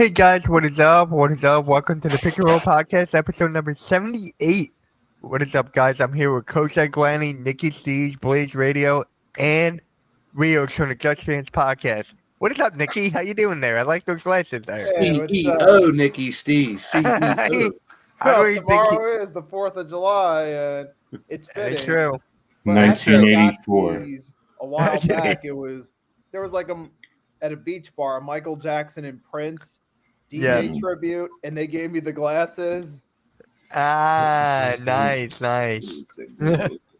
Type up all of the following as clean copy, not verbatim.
Hey guys, what is up? What is up? Welcome to the Pick and Roll Podcast, episode number 78. What is up, guys? I'm here with Coach Ed Glanny, Nikki Steves, Blaze Radio, and Rios from the Just Fans Podcast. What is up, Nikki? How you doing there? I like those glasses there. Hey, what's CEO Nikki Steve. CEO. I Well, don't even think tomorrow is the 4th of July, and it's fitting. it's true. But after I got 1984. these a while back, there was like at a beach bar, a Michael Jackson and Prince DJ tribute, and they gave me the glasses. Ah, nice.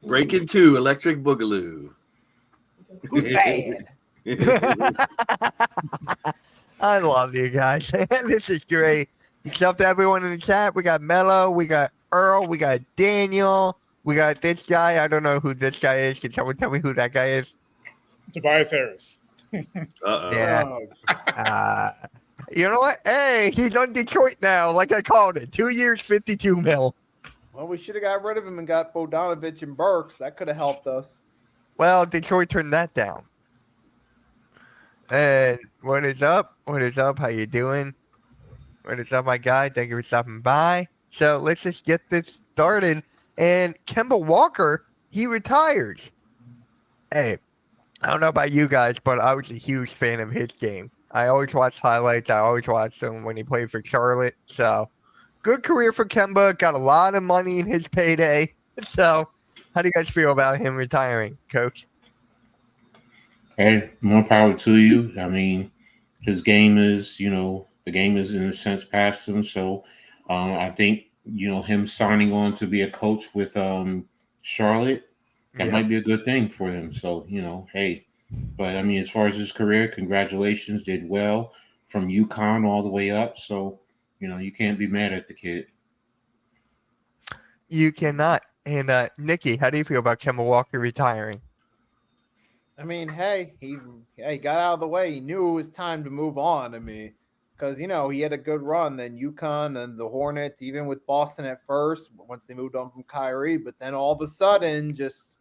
Breaking 2, Electric Boogaloo. Who's bad? I love you guys. This is great. What's up to everyone in the chat? We got Mello, we got Earl, we got Daniel, we got this guy. I don't know who this guy is. Can someone tell me who that guy is? Tobias Harris. Uh-oh. Yeah. You know what? Hey, he's on Detroit now, like I called it. 2 years, 52 mil. Well, we should have got rid of him and got Bogdanovich and Burks. That could have helped us. Well, Detroit turned that down. And what is up? What is up? How you doing? What is up, my guy? Thank you for stopping by. So let's just get this started. And Kemba Walker, he retires. Hey, I don't know about you guys, but I was a huge fan of his game. I always watched highlights. I always watched him when he played for Charlotte. So good career for Kemba. Got a lot of money in his payday. So how do you guys feel about him retiring, Coach? Hey, more power to you. I mean, his game is, the game is in a sense past him. So I think, him signing on to be a coach with Charlotte, that might be a good thing for him. So, hey, but I mean, as far as his career, congratulations, did well from UConn all the way up. So, you can't be mad at the kid. You cannot. And Nikki, how do you feel about Kemba Walker retiring? I mean, hey, he got out of the way. He knew it was time to move on. I mean, because, he had a good run. Then UConn and the Hornets, even with Boston at first, once they moved on from Kyrie. But then all of a sudden, just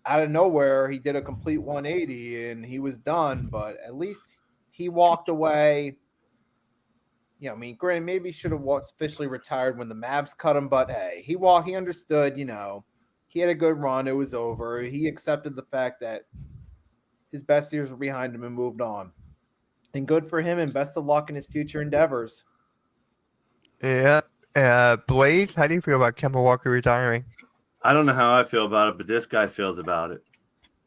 out of nowhere, he did a complete 180 and he was done. But at least he walked away. I mean, granted, maybe he should have officially retired when the Mavs cut him. But, hey, he understood, he had a good run. It was over. He accepted the fact that his best years were behind him and moved on. And good for him, and best of luck in his future endeavors. Yeah. Blaze, how do you feel about Kemba Walker retiring? I don't know how I feel about it, but this guy feels about it.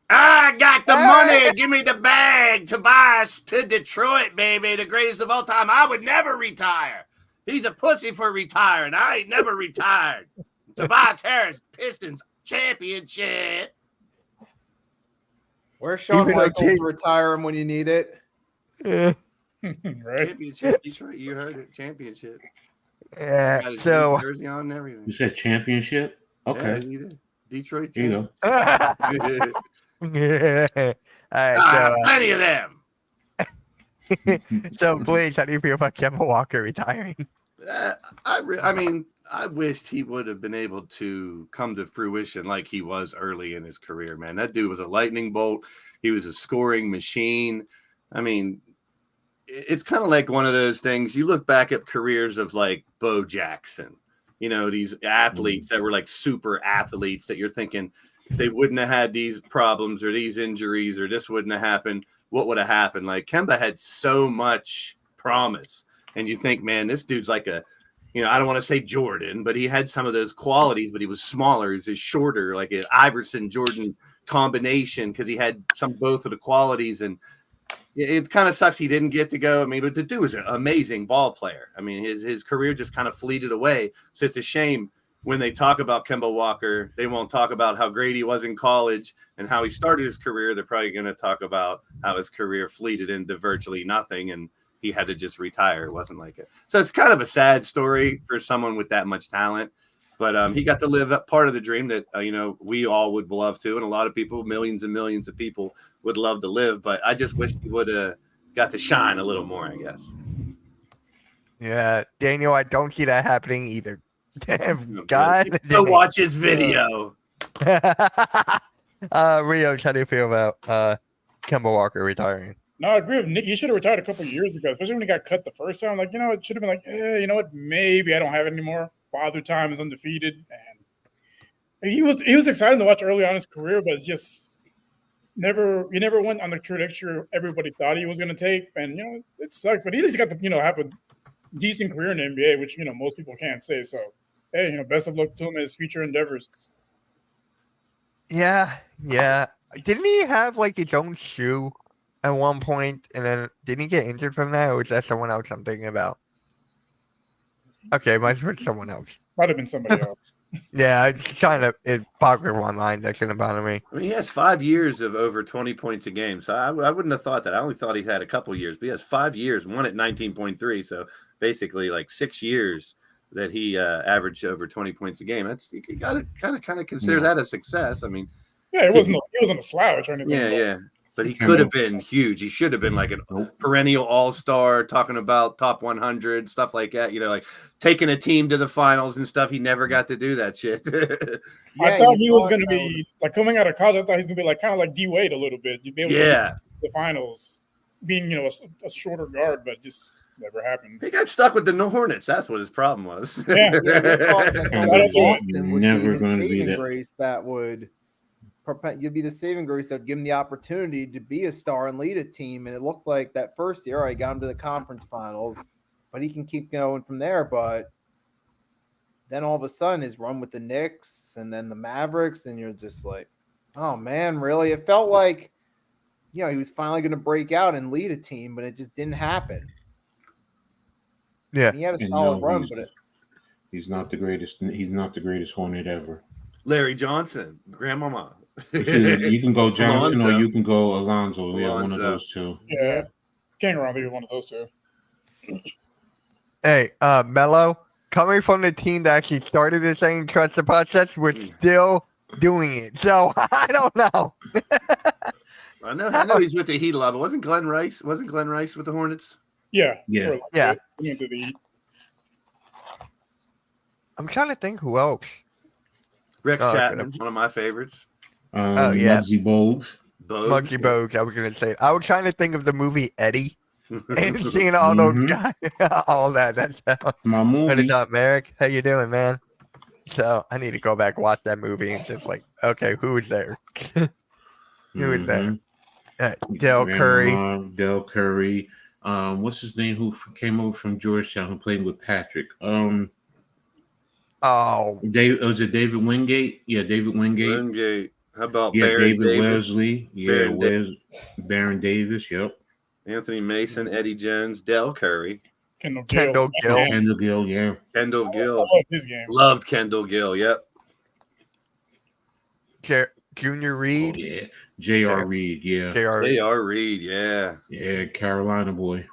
I got the money. Give me the bag. Tobias to Detroit, baby. The greatest of all time. I would never retire. He's a pussy for retiring. I ain't never retired. Tobias Harris, Pistons championship. Where's Shawn Michaels to retire him when you need it? Yeah. Right. Championship, Detroit. You heard it. Championship. Yeah. Got his So. jersey on and everything. You said championship? Okay. Yeah, he did. Detroit. You champ. Yeah. All right. Plenty of them. So, Blaze, how do you feel about Kemba Walker retiring? I mean, I wished he would have been able to come to fruition like he was early in his career, man. That dude was a lightning bolt. He was a scoring machine. I mean, it's kind of like one of those things. You look back at careers of like Bo Jackson, these athletes that were like super athletes that you're thinking, if they wouldn't have had these problems or these injuries or this wouldn't have happened, what would have happened? Like Kemba had so much promise. And you think, man, this dude's like I don't want to say Jordan, but he had some of those qualities, but he was smaller. He was shorter, like an Iverson Jordan combination because he had both of the qualities. And it kind of sucks he didn't get to go. I mean, but the dude was an amazing ball player. I mean, his career just kind of fleeted away. So it's a shame when they talk about Kemba Walker, they won't talk about how great he was in college and how he started his career. They're probably going to talk about how his career fleeted into virtually nothing and he had to just retire. It wasn't like it. So it's kind of a sad story for someone with that much talent. But he got to live up part of the dream that, we all would love to. And a lot of people, millions and millions of people would love to live. But I just wish he would have got to shine a little more, I guess. Yeah. Daniel, I don't see that happening either. God. Go watch his video. Rios, how do you feel about Kemba Walker retiring? No, I agree with Nick. He should have retired a couple of years ago, especially when he got cut the first time. Like, it should have been like, you know what? Maybe I don't have it anymore. Father Time is undefeated, and he was exciting to watch early on in his career, but it's just he never went on the trajectory everybody thought he was going to take, and it sucks. But at least he got to have a decent career in the NBA, which most people can't say. So, hey, best of luck to him in his future endeavors. Yeah. Didn't he have like his own shoe at one point, and then didn't he get injured from that, or was that someone else I'm thinking about? Okay, might have been someone else. Might have been somebody else. Yeah, it's kind of it popular online. That shouldn't bother me. I mean, he has 5 years of over 20 points a game. So I wouldn't have thought that. I only thought he had a couple years, but he has 5 years, one at 19.3. So basically like 6 years that he averaged over 20 points a game. That's you got to kind of consider that a success. I mean, yeah, he wasn't a slouch or anything. Yeah. But he could have been huge. He should have been like a perennial all-star, talking about top 100, stuff like that. Like taking a team to the finals and stuff. He never got to do that shit. I thought he was going to be like coming out of college. I thought he was going to be like kind of like D Wade a little bit. You'd be able to get to the finals, being a shorter guard, but just never happened. He got stuck with the Hornets. That's what his problem was. Yeah, never going to be that. Grace that would. You'd be the saving grace that would give him the opportunity to be a star and lead a team. And it looked like that first year, I got him to the conference finals, but he can keep going from there. But then all of a sudden, his run with the Knicks and then the Mavericks, and you're just like, oh man, really? It felt like, he was finally going to break out and lead a team, but it just didn't happen. Yeah, he had a solid run, but he's not the greatest. He's not the greatest Hornet ever. Larry Johnson, Grandmama. You can go Johnson Alonzo. or you can go Alonzo. Yeah, one of those two. Yeah, can't go wrong with one of those two. Hey, Melo, coming from the team that actually started this thing, trust the process, we're still doing it. So I don't know. I know he's with the Heat a lot, but wasn't Glenn Rice with the Hornets? Yeah. I'm trying to think who else. Rex Chapman, one of my favorites. Muggsy Bogues. Muggsy Bogues, I was going to say. I was trying to think of the movie Eddie and seeing all those guys, all that. That's my movie. What is up, Merrick? How you doing, man? So I need to go back watch that movie and just like, okay, who was there? Who was there? Del Curry. Del Curry. What's his name? Who came over from Georgetown? Who played with Patrick? Was it David Wingate? Yeah, David Wingate. How about David Davis? Wesley? Yeah, Baron Davis. Yep. Anthony Mason, Eddie Jones, Del Curry, Kendall Gill. Kendall Gill. Yeah. Kendall Gill. I love his game. Loved Kendall Gill. Yep. Junior Reed. Oh, yeah. J.R. Reed. Yeah. J.R. Reed. Yeah. Yeah. Carolina boy.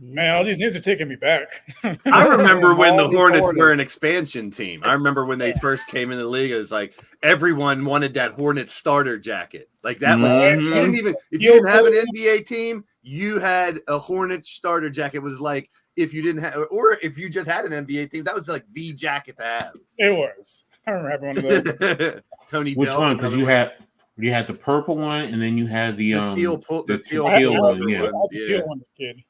Man, all these names are taking me back. I remember when the Hornets were an expansion team. I remember when they first came in the league, it was like everyone wanted that Hornets starter jacket. Like that was you didn't even if you didn't have an NBA team, you had a Hornets starter jacket. It was like if you didn't have or if you just had an NBA team, that was like the jacket to have. It was. I remember having one of those. Tony Which Dell, one? Because you had the purple one and then you had the teal one. The teal one as a kid.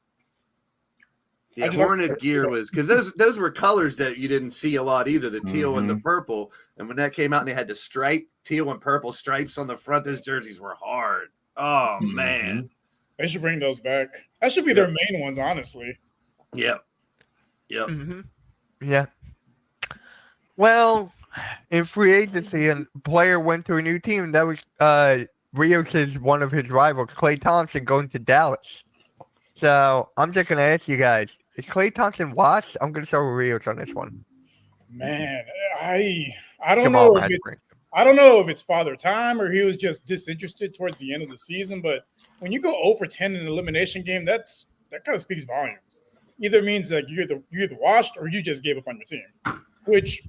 Yeah, Hornet gear was because those were colors that you didn't see a lot either, the teal and the purple. And when that came out and they had the teal and purple stripes on the front, those jerseys were hard. Oh man. They should bring those back. That should be their main ones, honestly. Yep. Yeah. Well, in free agency, a player went to a new team. That was Rios' one of his rivals, Klay Thompson, going to Dallas. So I'm just gonna ask you guys: is Klay Thompson washed? I'm gonna start with Rios on this one. Man, I don't know. I don't know if it's father time or he was just disinterested towards the end of the season. But when you go 0 for 10 in an elimination game, that kind of speaks volumes. Either means that you're either washed or you just gave up on your team, which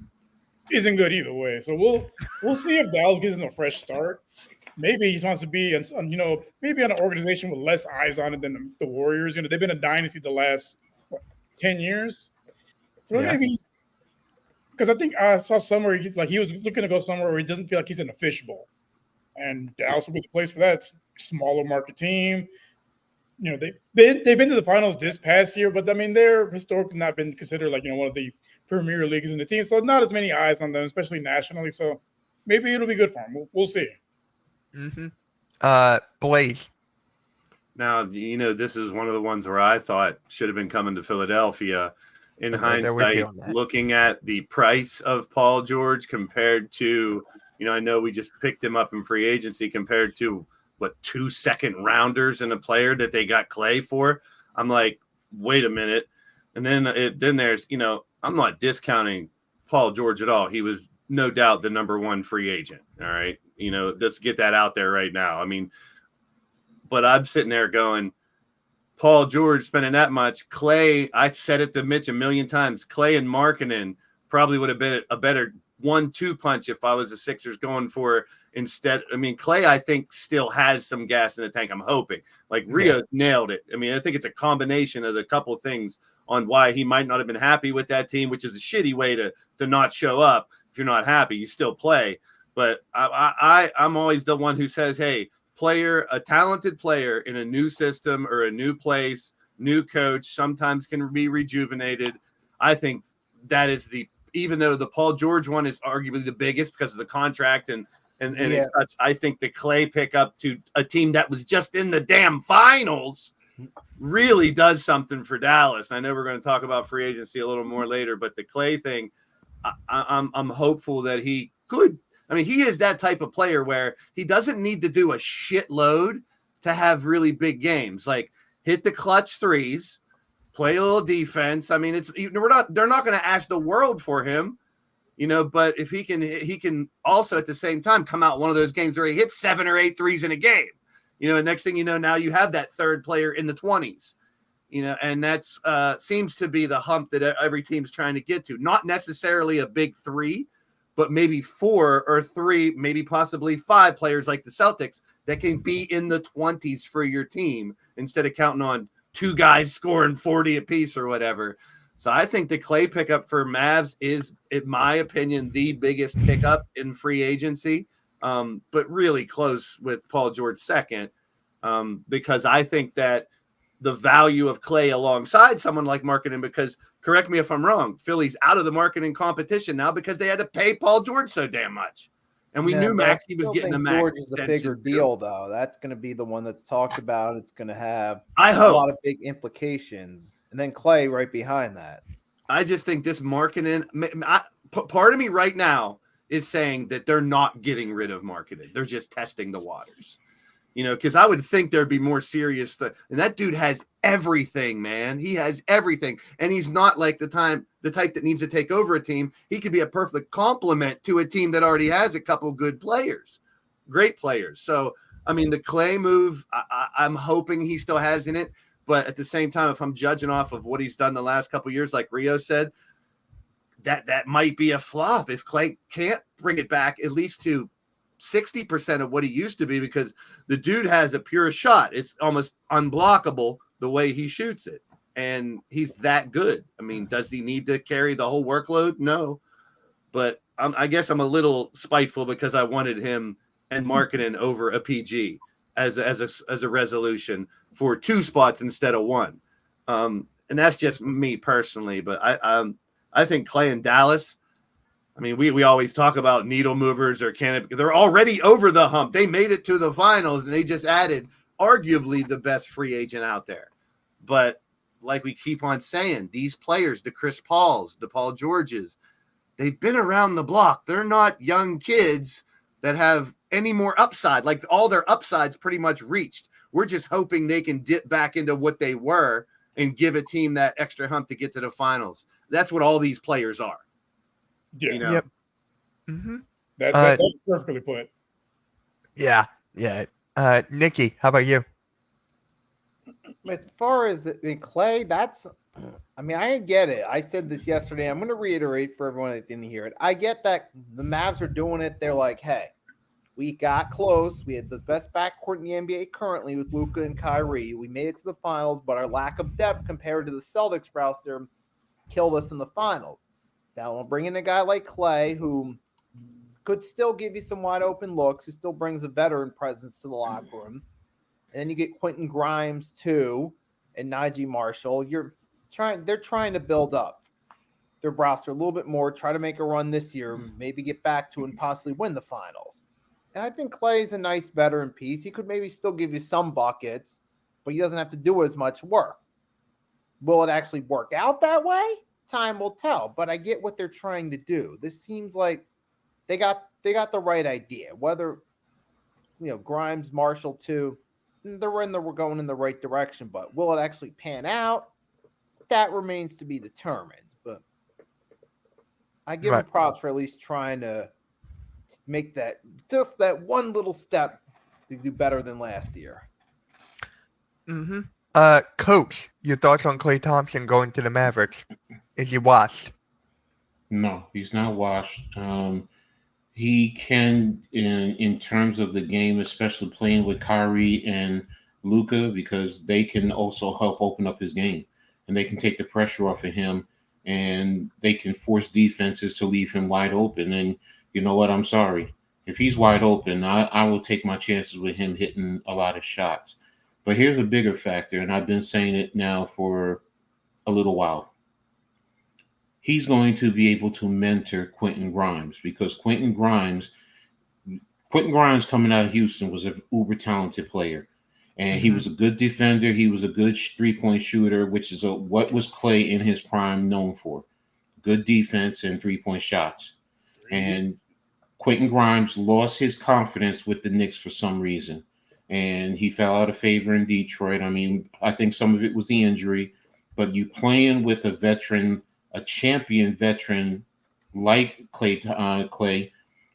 isn't good either way. So we'll see if Dallas gives him a fresh start. Maybe he just wants to be, maybe on an organization with less eyes on it than the Warriors. They've been a dynasty the last 10 years. So maybe, because I think I saw somewhere he was looking to go somewhere where he doesn't feel like he's in a fishbowl. and Dallas will be the place for that. It's a smaller market team. They've been to the finals this past year, but I mean they're historically not been considered like one of the premier leagues in the team, so not as many eyes on them, especially nationally. So maybe it'll be good for them. We'll see. Blaze. Now, this is one of the ones where I thought should have been coming to Philadelphia. In hindsight, looking at the price of Paul George compared to, I know we just picked him up in free agency compared to 2 second-rounders and a player that they got Clay for. I'm like, wait a minute. And then there's, I'm not discounting Paul George at all. He was no doubt the number one free agent. All right. Let's get that out there right now. I mean, but I'm sitting there going, Paul George spending that much. Clay, I said it to Mitch a million times. Clay and Markkanen probably would have been a better 1-2 punch if I was the Sixers going for instead. I mean, Clay, I think, still has some gas in the tank. I'm hoping. Like Rio nailed it. I mean, I think it's a combination of the couple things on why he might not have been happy with that team, which is a shitty way to not show up. If you're not happy, you still play. But I'm always the one who says, hey, a talented player in a new system or a new place, new coach, sometimes can be rejuvenated. I think that is even though the Paul George one is arguably the biggest because of the contract and it's such, I think the Clay pickup to a team that was just in the damn finals really does something for Dallas. I know we're going to talk about free agency a little more later, but the Clay thing, I'm hopeful that he could. I mean, he is that type of player where he doesn't need to do a shitload to have really big games. Like hit the clutch threes, play a little defense. I mean, they're not going to ask the world for him, but if he can also at the same time come out one of those games where he hits 7 or 8 threes in a game, and next thing you know, now you have that third player in the 20s, and that's seems to be the hump that every team's trying to get to. Not necessarily a big 3, but maybe 4 or 3, maybe possibly 5 players like the Celtics that can be in the 20s for your team instead of counting on 2 guys scoring 40 apiece or whatever. So I think the Clay pickup for Mavs is, in my opinion, the biggest pickup in free agency, but really close with Paul George second, because I think that the value of Clay alongside someone like Markkanen, because correct me if I'm wrong, Philly's out of the Markkanen competition now because they had to pay Paul George so damn much. And we knew Maxey was getting a max. George is a bigger deal, though. That's going to be the one that's talked about. It's going to have a lot of big implications. And then Clay right behind that. I just think this Markkanen, part of me right now is saying that they're not getting rid of Markkanen. They're just testing the waters. Because I would think there'd be more serious stuff. And that dude has everything, man. He has everything. And he's not like the type that needs to take over a team. He could be a perfect complement to a team that already has a couple good players, great players. So, I mean, the Clay move, I'm hoping he still has in it. But at the same time, if I'm judging off of what he's done the last couple of years, like Rio said, that might be a flop if Clay can't bring it back at least to 60% of what he used to be, because the dude has a pure shot. It's almost unblockable the way he shoots it. And he's that good. I mean, does he need to carry the whole workload? No. But I guess I'm a little spiteful because I wanted him and Markkanen over a PG as a resolution for 2 spots instead of 1. And that's just me personally. But I think Clay and Dallas, I mean, we always talk about needle movers or they're already over the hump. They made it to the finals and they just added arguably the best free agent out there. But like we keep on saying, these players, the Chris Pauls, the Paul Georges, they've been around the block. They're not young kids that have any more upside. Like all their upsides pretty much reached. We're just hoping they can dip back into what they were and give a team that extra hump to get to the finals. That's what all these players are. Yeah. Yep. Mm-hmm. That's perfectly put. Yeah. Nikki, how about you? As far as the Clay, I get it. I said this yesterday. I'm going to reiterate for everyone that didn't hear it. I get that the Mavs are doing it. They're like, hey, we got close. We had the best backcourt in the NBA currently with Luka and Kyrie. We made it to the finals, but our lack of depth compared to the Celtics roster killed us in the finals. Now we'll bring in a guy like Clay, who could still give you some wide open looks, who still brings a veteran presence to the locker room. And then you get Quentin Grimes too, and Najee Marshall. They're trying to build up their roster a little bit more, try to make a run this year, maybe get back to and possibly win the finals. And I think Clay's a nice veteran piece. He could maybe still give you some buckets, but he doesn't have to do as much work. Will it actually work out that way? Time will tell, but I get what they're trying to do. This seems like they got the right idea. Whether Grimes, Marshall too, we're going in the right direction, but will it actually pan out? That remains to be determined. But I give them props for at least trying to make that one little step to do better than last year. Mm-hmm. Coach, your thoughts on Klay Thompson going to the Mavericks? Is he washed? No, he's not washed. He can, in terms of the game, especially playing with Kyrie and Luka, because they can also help open up his game, and they can take the pressure off of him, and they can force defenses to leave him wide open. And you know what? I'm sorry. If he's wide open, I will take my chances with him hitting a lot of shots. But here's a bigger factor, and I've been saying it now for a little while. He's going to be able to mentor Quentin Grimes, because Quentin Grimes coming out of Houston was an uber talented player. And he was a good defender. He was a good three-point shooter, which is what was Klay in his prime known for. Good defense and three-point shots. And Quentin Grimes lost his confidence with the Knicks for some reason. And he fell out of favor in Detroit. I mean, I think some of it was the injury. But you playing with a veteran, a champion veteran like Klay,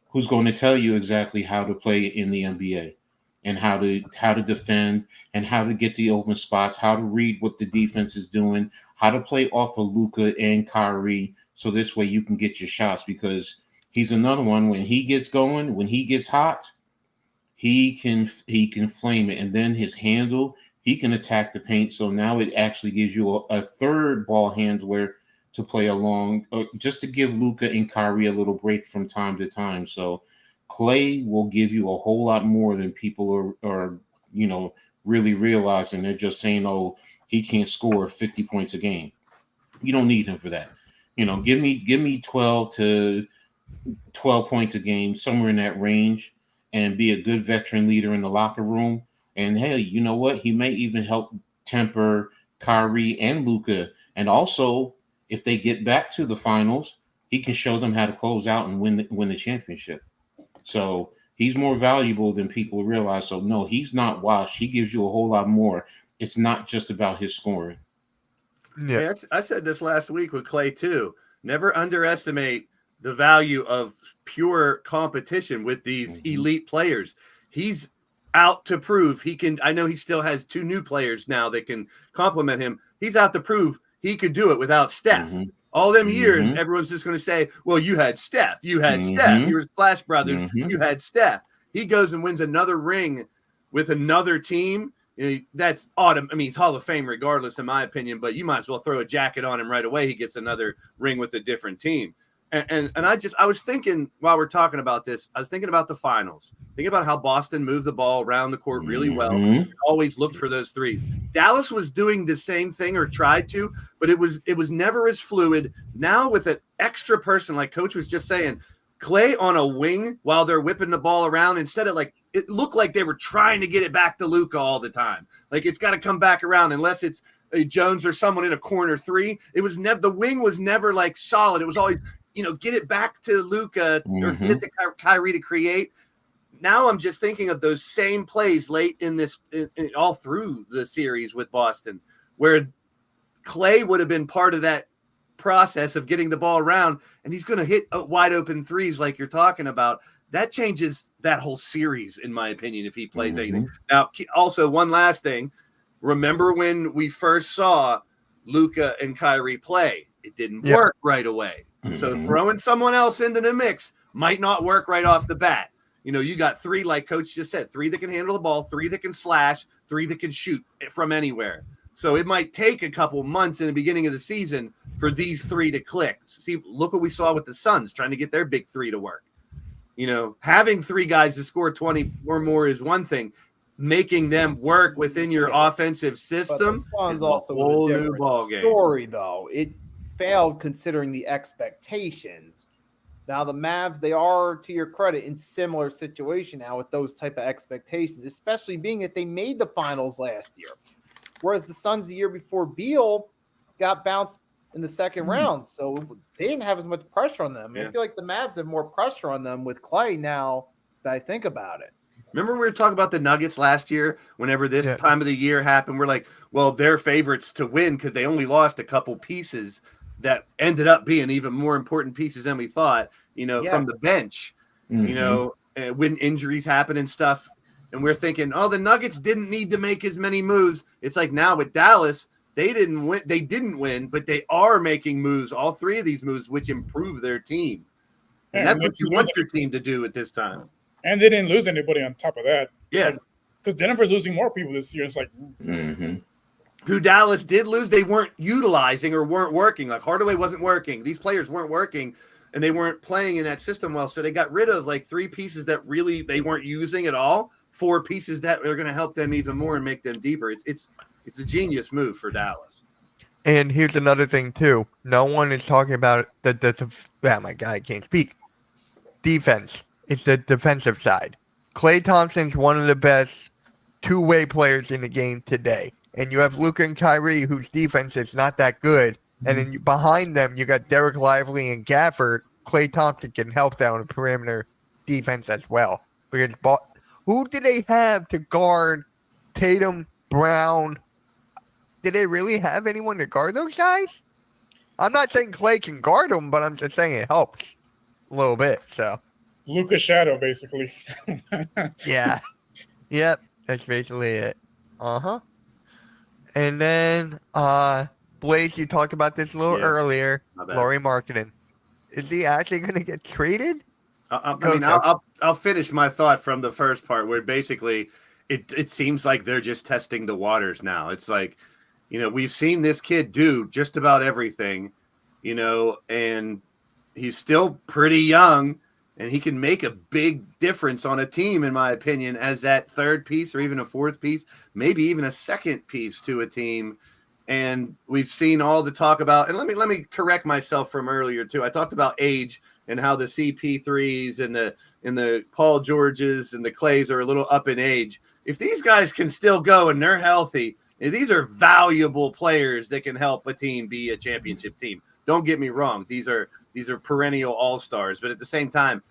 who's going to tell you exactly how to play in the NBA. And how to defend, and how to get the open spots, how to read what the defense is doing, how to play off of Luka and Kyrie, so this way you can get your shots, because he's another one. When he gets going, when he gets hot, he can flame it, and then his handle, he can attack the paint. So now it actually gives you a third ball handler to play along, just to give Luka and Kyrie a little break from time to time. So Klay will give you a whole lot more than people are really realizing. They're just saying, oh, he can't score 50 points a game. You don't need him for that. Give me 12 to 12 points a game, somewhere in that range, and be a good veteran leader in the locker room. And hey, you know what? He may even help temper Kyrie and Luka. And also, if they get back to the finals, he can show them how to close out and win the championship. So he's more valuable than people realize. So no, he's not washed. He gives you a whole lot more. It's not just about his scoring. Yeah, I said this last week with Klay too. Never underestimate the value of pure competition with these elite players. He's out to prove he can. I know he still has two new players now that can complement him. He's out to prove he could do it without Steph. All them years, everyone's just going to say, well, you had Steph. You had Steph. You were Splash Brothers. You had Steph. He goes and wins another ring with another team. That's autumn. I mean, he's Hall of Fame regardless, in my opinion, but you might as well throw a jacket on him right away. He gets another ring with a different team. And I was thinking while we're talking about this, I was thinking about the finals, thinking about how Boston moved the ball around the court really well, always looked for those threes. Dallas was doing the same thing, or tried to, but it was never as fluid. Now with an extra person, like Coach was just saying, Klay on a wing while they're whipping the ball around, instead of it looked like they were trying to get it back to Luka all the time. Like it's got to come back around unless it's a Jones or someone in a corner three. It was never, the wing was never solid. It was always, get it back to Luka or get it to Kyrie to create. Now I'm just thinking of those same plays late in this, all through the series with Boston, where Klay would have been part of that process of getting the ball around, and he's going to hit wide open threes like you're talking about. That changes that whole series, in my opinion, if he plays anything. Now, also one last thing. Remember when we first saw Luka and Kyrie play? It didn't work right away. So throwing someone else into the mix might not work right off the bat. You got three, like Coach just said, three that can handle the ball, three that can slash, three that can shoot from anywhere. So it might take a couple months in the beginning of the season for these three to click. See, look what we saw with the Suns trying to get their big three to work. having 3 guys to score 20 or more is one thing. Making them work within your offensive system is also a whole was a new different ball game. story, though. It failed considering the expectations. Now the Mavs, they are, to your credit, in similar situation now with those type of expectations, especially being that they made the finals last year. Whereas the Suns the year before, Beal got bounced in the second round. So they didn't have as much pressure on them. I feel like the Mavs have more pressure on them with Clay now that I think about it. Remember we were talking about the Nuggets last year? Whenever this time of the year happened, we're like, well, they're favorites to win because they only lost a couple pieces that ended up being even more important pieces than we thought, from the bench, when injuries happen and stuff. And we're thinking, oh, the Nuggets didn't need to make as many moves. It's like now with Dallas, they didn't win, but they are making moves, all 3 of these moves, which improve their team. And that's what you want your team to do at this time. And they didn't lose anybody on top of that. Yeah. Because Denver's losing more people this year. It's like, who Dallas did lose, they weren't utilizing or weren't working. Like Hardaway wasn't working. These players weren't working, and they weren't playing in that system well. So they got rid of like 3 pieces that really they weren't using at all. 4 pieces that are going to help them even more and make them deeper. It's a genius move for Dallas. And here's another thing too. No one is talking about my God, I can't speak. Defense. It's the defensive side. Klay Thompson's one of the best two-way players in the game today. And you have Luka and Kyrie, whose defense is not that good. And then behind them, you got Derek Lively and Gafford. Klay Thompson can help down the perimeter defense as well. Because who did they have to guard Tatum, Brown? Did they really have anyone to guard those guys? I'm not saying Klay can guard them, but I'm just saying it helps a little bit. So Luka's shadow, basically. Yeah. Yep. That's basically it. And then Blaze, you talked about this a little earlier. Lauri Markkanen. Is he actually going to get traded? I'll finish my thought from the first part where basically it seems like they're just testing the waters now. It's like, we've seen this kid do just about everything, and he's still pretty young, and he can make a big difference on a team, in my opinion, as that third piece or even a fourth piece, maybe even a second piece to a team. And we've seen all the talk about, and let me correct myself from earlier too. I talked about age and how the CP3s and the Paul Georges and the Clays are a little up in age. If these guys can still go and they're healthy, these are valuable players that can help a team be a championship team. Don't get me wrong. These are perennial all-stars, but at the same time,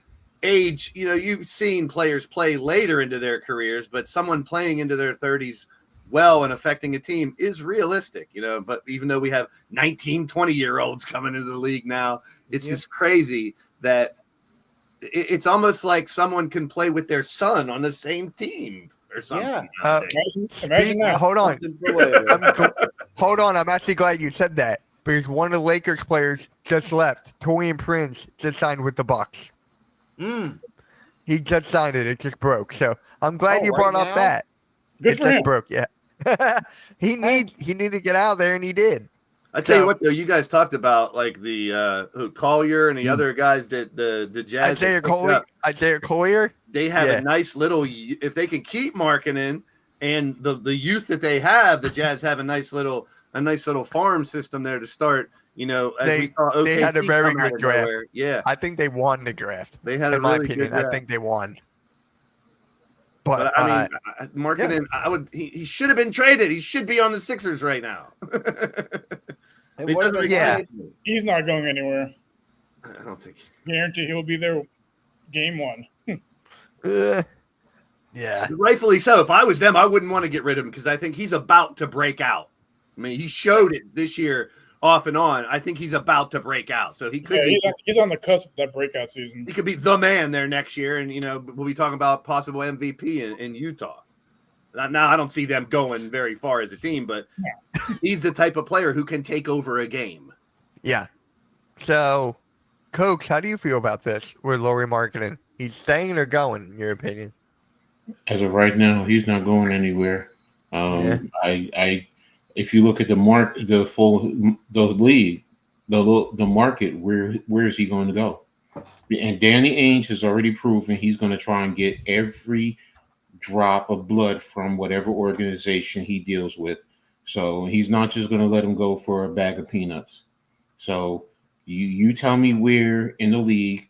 age, you've seen players play later into their careers, but someone playing into their 30s well and affecting a team is realistic, but even though we have 19, 20-year-olds coming into the league now, it's just crazy that it's almost like someone can play with their son on the same team or something. Yeah. Imagine that. Hold on. Hold on. I'm actually glad you said that because one of the Lakers players just left. Taurean Prince just signed with the Bucks. He just signed it. It just broke. So I'm glad you brought up that. Good for him. Broke, yeah. he needed to get out there, and he did. I tell you what, though, you guys talked about like the Collier and the other guys that the Jazz. Isaiah Collier. They have a nice little. If they can keep Markkanen and the youth that they have, the Jazz have a nice little farm system there to start. As we saw, they had a very good draft. Nowhere. Yeah, I think they won the draft. They had in my opinion. I think they won. But I mean, Markkanen, he should have been traded. He should be on the Sixers right now. He's not going anywhere. I don't think. Guarantee he'll be there game one. Yeah. Rightfully so. If I was them, I wouldn't want to get rid of him because I think he's about to break out. I mean, he showed it this year off and on. I think he's about to break out. So he could be. He's on the cusp of that breakout season. He could be the man there next year. And, we'll be talking about possible MVP in Utah. Now, I don't see them going very far as a team, but he's the type of player who can take over a game. Yeah. So, Coach, how do you feel about this with Lauri Markkanen? He's staying or going, in your opinion? As of right now, he's not going anywhere. If you look at the league, the market, where is he going to go? And Danny Ainge has already proven he's going to try and get every drop of blood from whatever organization he deals with. So he's not just going to let him go for a bag of peanuts. So you tell me where in the league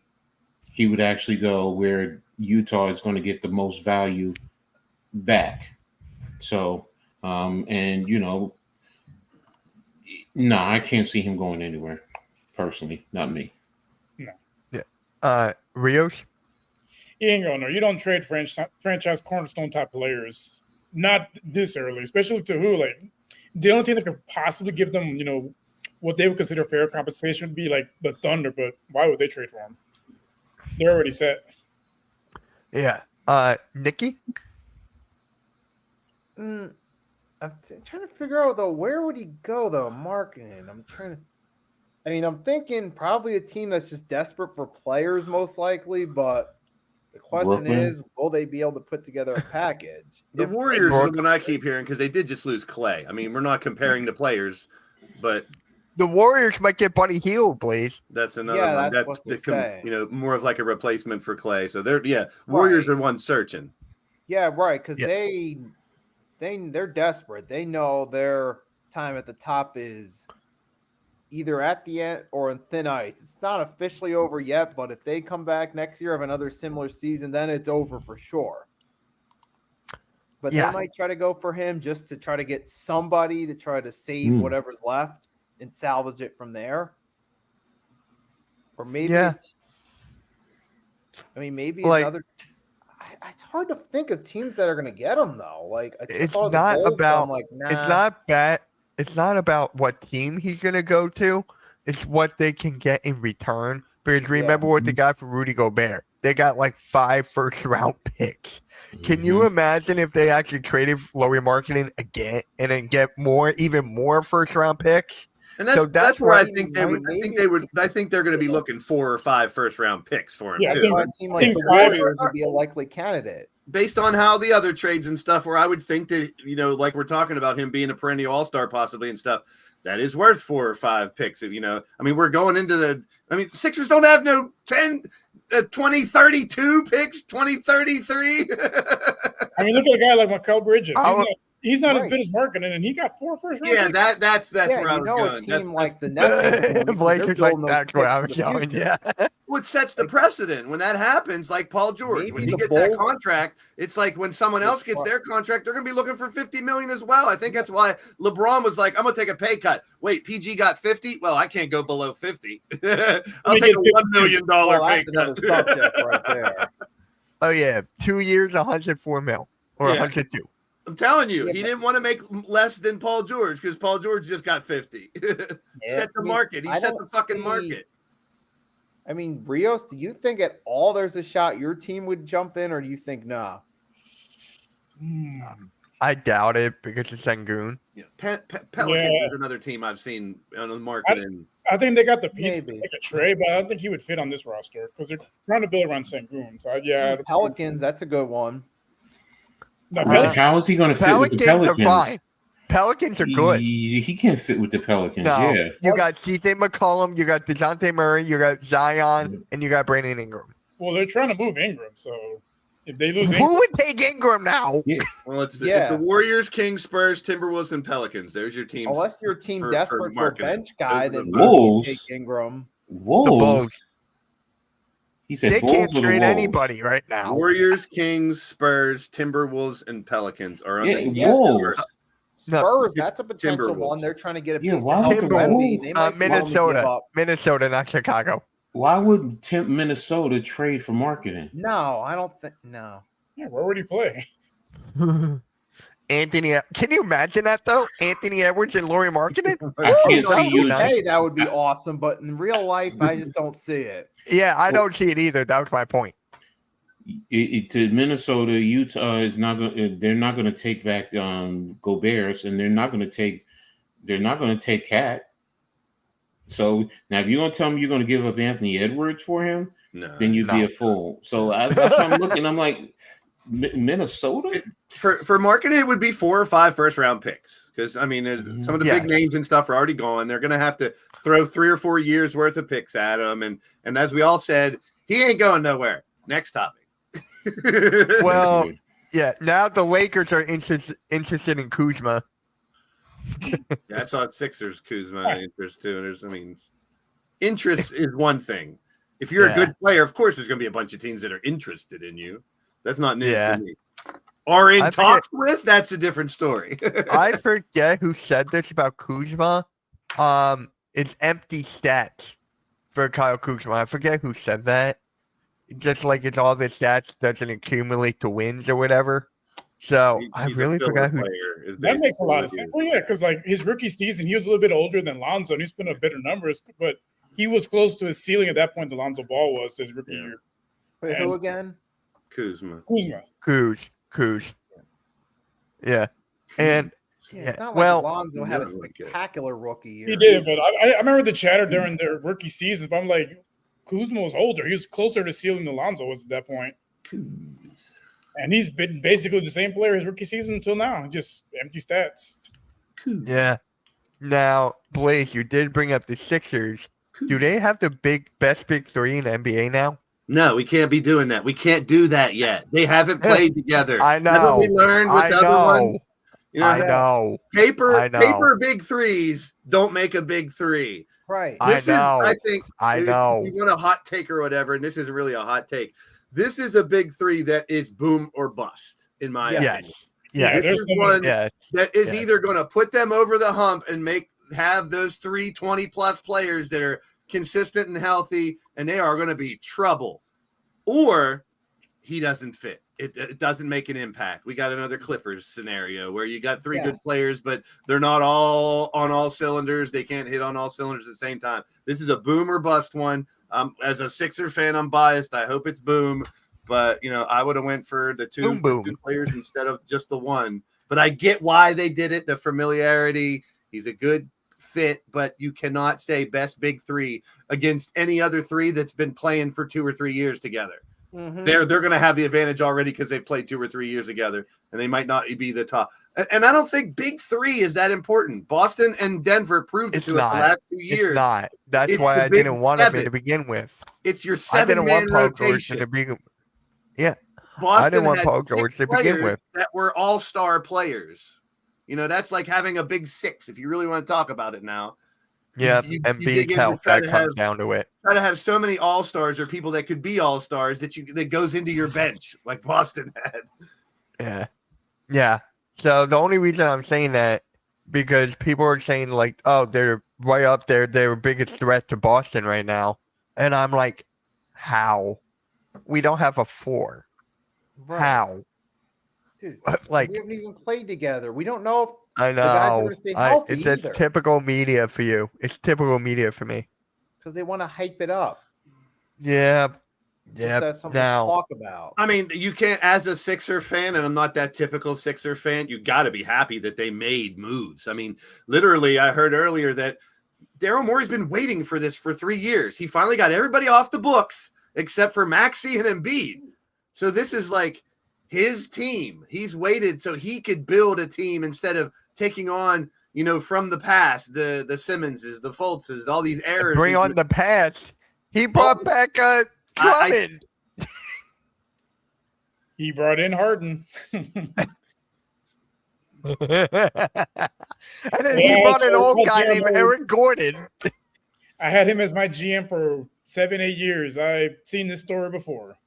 he would actually go where Utah is going to get the most value back. So, and no, I can't see him going anywhere personally, not me. No. Yeah. Rios? He ain't going nowhere. You don't trade franchise cornerstone type players, not this early, especially to who, like, the only thing that could possibly give them, what they would consider fair compensation would be like the Thunder, but why would they trade for him? They're already set. Yeah. Nikki? I'm trying to figure out, though, where would he go, though? Marketing. I'm thinking probably a team that's just desperate for players, most likely, but the question is, will they be able to put together a package? The Warriors are the one I keep hearing because they did just lose Clay. I mean, we're not comparing the players, but the Warriors might get Buddy Hield, please. That's another one. That's more of like a replacement for Clay. So Warriors are one searching. Yeah, right. Because they're desperate. They know their time at the top is either at the end or in thin ice. It's not officially over yet, but if they come back next year of another similar season, then it's over for sure. But they might try to go for him just to try to get somebody to try to save whatever's left and salvage it from there. Or maybe maybe like, another it's hard to think of teams that are going to get him though. Like it's not about it's not about what team he's going to go to. It's what they can get in return. Because remember what they got for Rudy Gobert. They got like 5 first-round picks. Can you imagine if they actually traded Lauri Markkanen again and then get even more first-round picks? And that's where I think they would. I think they're going to be looking 4 or 5 first-round picks for him too. I think the Warriors would be a likely candidate based on how the other trades and stuff. Where I would think that like we're talking about him being a perennial All-Star possibly and stuff. That is worth 4 or 5 picks. We're going into Sixers don't have no 10, 2032 picks, 2033. Look at a guy like Mikal Bridges. He's not as good as Markkanen, and he got 4 first round. Yeah, that's where I was going. A team like the Nets, Blazers, like that's where I was going. Yeah. What sets the precedent when that happens? Like Paul George, when he gets that contract, it's like when someone else gets their contract, they're going to be looking for $50 million as well. I think that's why LeBron was like, "I'm going to take a pay cut." Wait, PG got 50. Well, I can't go below 50. I'll take a $1 million pay cut. Another subject right there. Oh yeah, 2 years, 104 mil or 102. I'm telling you, he didn't want to make less than Paul George because Paul George just got 50. Set the market. He set the fucking market. Rios, do you think at all there's a shot your team would jump in, or do you think nah? I doubt it because it's Sengun. Yeah. Pelicans is another team I've seen on the market. I think they got the pieces to make a trade, but I don't think he would fit on this roster because they're trying to build around Sengun. So Pelicans, that's a good one. No, how is he going to fit with the Pelicans? Are fine. Pelicans are good. He can't fit with the Pelicans. No. Yeah, you got CJ McCollum, you got DeJounte Murray, you got Zion, and you got Brandon Ingram. Well, they're trying to move Ingram, so if they lose, who would take Ingram now? Yeah. Well, it's the Warriors, Kings, Spurs, Timberwolves, and Pelicans. There's your team. Unless your team desperate for a bench guy, then Wolves take Ingram. Wolves. He said they can't trade anybody right now. Warriors, Kings, Spurs, Timberwolves, and Pelicans are on the Wolves. Spurs, that's a potential one. They're trying to get a piece Minnesota, not Chicago. Why would Minnesota trade for Markkanen? No, I don't think. No. Yeah, where would he play? Anthony, can you imagine that though? Anthony Edwards and Lauri Markkanen? I can't see you. Hey, that would be awesome, but in real life, I just don't see it. Yeah, I don't see it either. That was my point. To Minnesota, Utah is not going. They're not going to take back Gobert, and they're not going to take. They're not going to take Cat. So now, if you're going to tell me you're going to give up Anthony Edwards for him, then you'd be a fool. So that's why I'm looking. I'm like, Minnesota? For marketing, it would be 4 or 5 first-round picks because, I mean, some of the big names and stuff are already gone. They're going to have to throw 3 or 4 years worth of picks at him. And as we all said, he ain't going nowhere. Next topic. Well, yeah, now the Lakers are interested in Kuzma. I saw Sixers Kuzma interest too. Interest is one thing. If you're a good player, of course, there's going to be a bunch of teams that are interested in you. That's not news to me. Are in talks with? That's a different story. I forget who said this about Kuzma. It's empty stats for Kyle Kuzma. I forget who said that. Just like it's all the stats doesn't accumulate to wins or whatever. So I really forgot who. That makes a lot of sense. Well, yeah, because like his rookie season, he was a little bit older than Lonzo, and he's put up better numbers, but he was close to his ceiling at that point. The Lonzo Ball was his rookie year. Wait, who again? Kuzma. Kuz. Yeah. And it's not like Lonzo had a spectacular rookie year. He did, but I remember the chatter during their rookie season. But I'm like, Kuzma was older. He was closer to ceiling than Lonzo was at that point. And he's been basically the same player his rookie season until now. Just empty stats. Yeah. Now, Blaze, you did bring up the Sixers. Do they have the best big three in the NBA now? No, we can't be doing that. We can't do that yet. They haven't played together. I know. That's what we learned with the other ones. You know, I know. Paper big threes don't make a big three. Right. I think I know. If you want a hot take or whatever, and this isn't really a hot take. This is a big three that is boom or bust, in my opinion. Yeah. This is one that is either going to put them over the hump and have those 20+ players that are consistent and healthy, and they are going to be trouble, or he doesn't fit. It doesn't make an impact. We got another Clippers scenario where you got 3 good players, but they're not all on all cylinders. They can't hit on all cylinders at the same time. This is a boom or bust one. As a Sixer fan, I'm biased. I hope it's boom, but I would have went for the two players instead of just the one. But I get why they did it. The familiarity. He's a good fit, but you cannot say best big three against any other three that's been playing for 2 or 3 years together. Mm-hmm. They're going to have the advantage already because they've played 2 or 3 years together, and they might not be the top. And I don't think big three is that important. Boston and Denver proved it to us the last 2 years. It's not. That's why I didn't want him to begin with. It's your 7-man rotation. Yeah. Boston I didn't want Paul George to begin with. That were all-star players. That's like having a big 6 if you really want to talk about it now. Yeah, and big health, that comes down to it. Try to have so many all-stars or people that could be all-stars that goes into your bench like Boston had. Yeah. So the only reason I'm saying that, because people are saying like, oh, they're right up there, they're biggest threat to Boston right now. And I'm like, how? We don't have a 4. Right. How? Dude, like, we haven't even played together. We don't know if I know. the guys are going to stay healthy it's just typical media for you. It's typical media for me. Because they want to hype it up. Yeah. Yeah. That's something to talk about. I mean, you can't, as a Sixer fan, and I'm not that typical Sixer fan, you got to be happy that they made moves. I mean, literally, I heard earlier that Daryl Morey's been waiting for this for 3 years. He finally got everybody off the books except for Maxey and Embiid. So this is like his team. He's waited so he could build a team instead of taking on, from the past, the Simmonses, the Fultzes, all these errors. Bring on the past. He brought back Drummond. He brought in Harden. And then he brought an old guy named Eric Gordon. I had him as my GM for 7-8 years. I've seen this story before.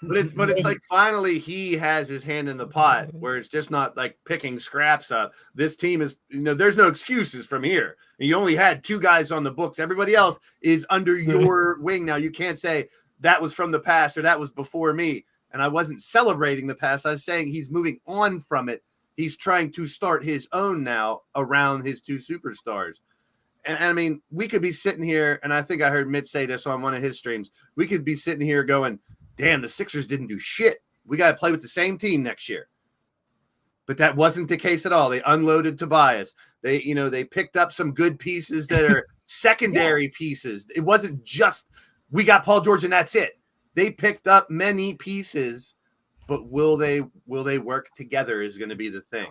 But it's like finally he has his hand in the pot where it's just not like picking scraps up. This team is, there's no excuses from here. And you only had 2 guys on the books. Everybody else is under your wing now. You can't say that was from the past or that was before me. And I wasn't celebrating the past. I was saying he's moving on from it. He's trying to start his own now around his 2 superstars. And I mean, we could be sitting here, and I think I heard Mitch say this on one of his streams. We could be sitting here going, damn, the Sixers didn't do shit. We got to play with the same team next year. But that wasn't the case at all. They unloaded Tobias. They picked up some good pieces that are secondary pieces. It wasn't just we got Paul George and that's it. They picked up many pieces but will they work together is going to be the thing.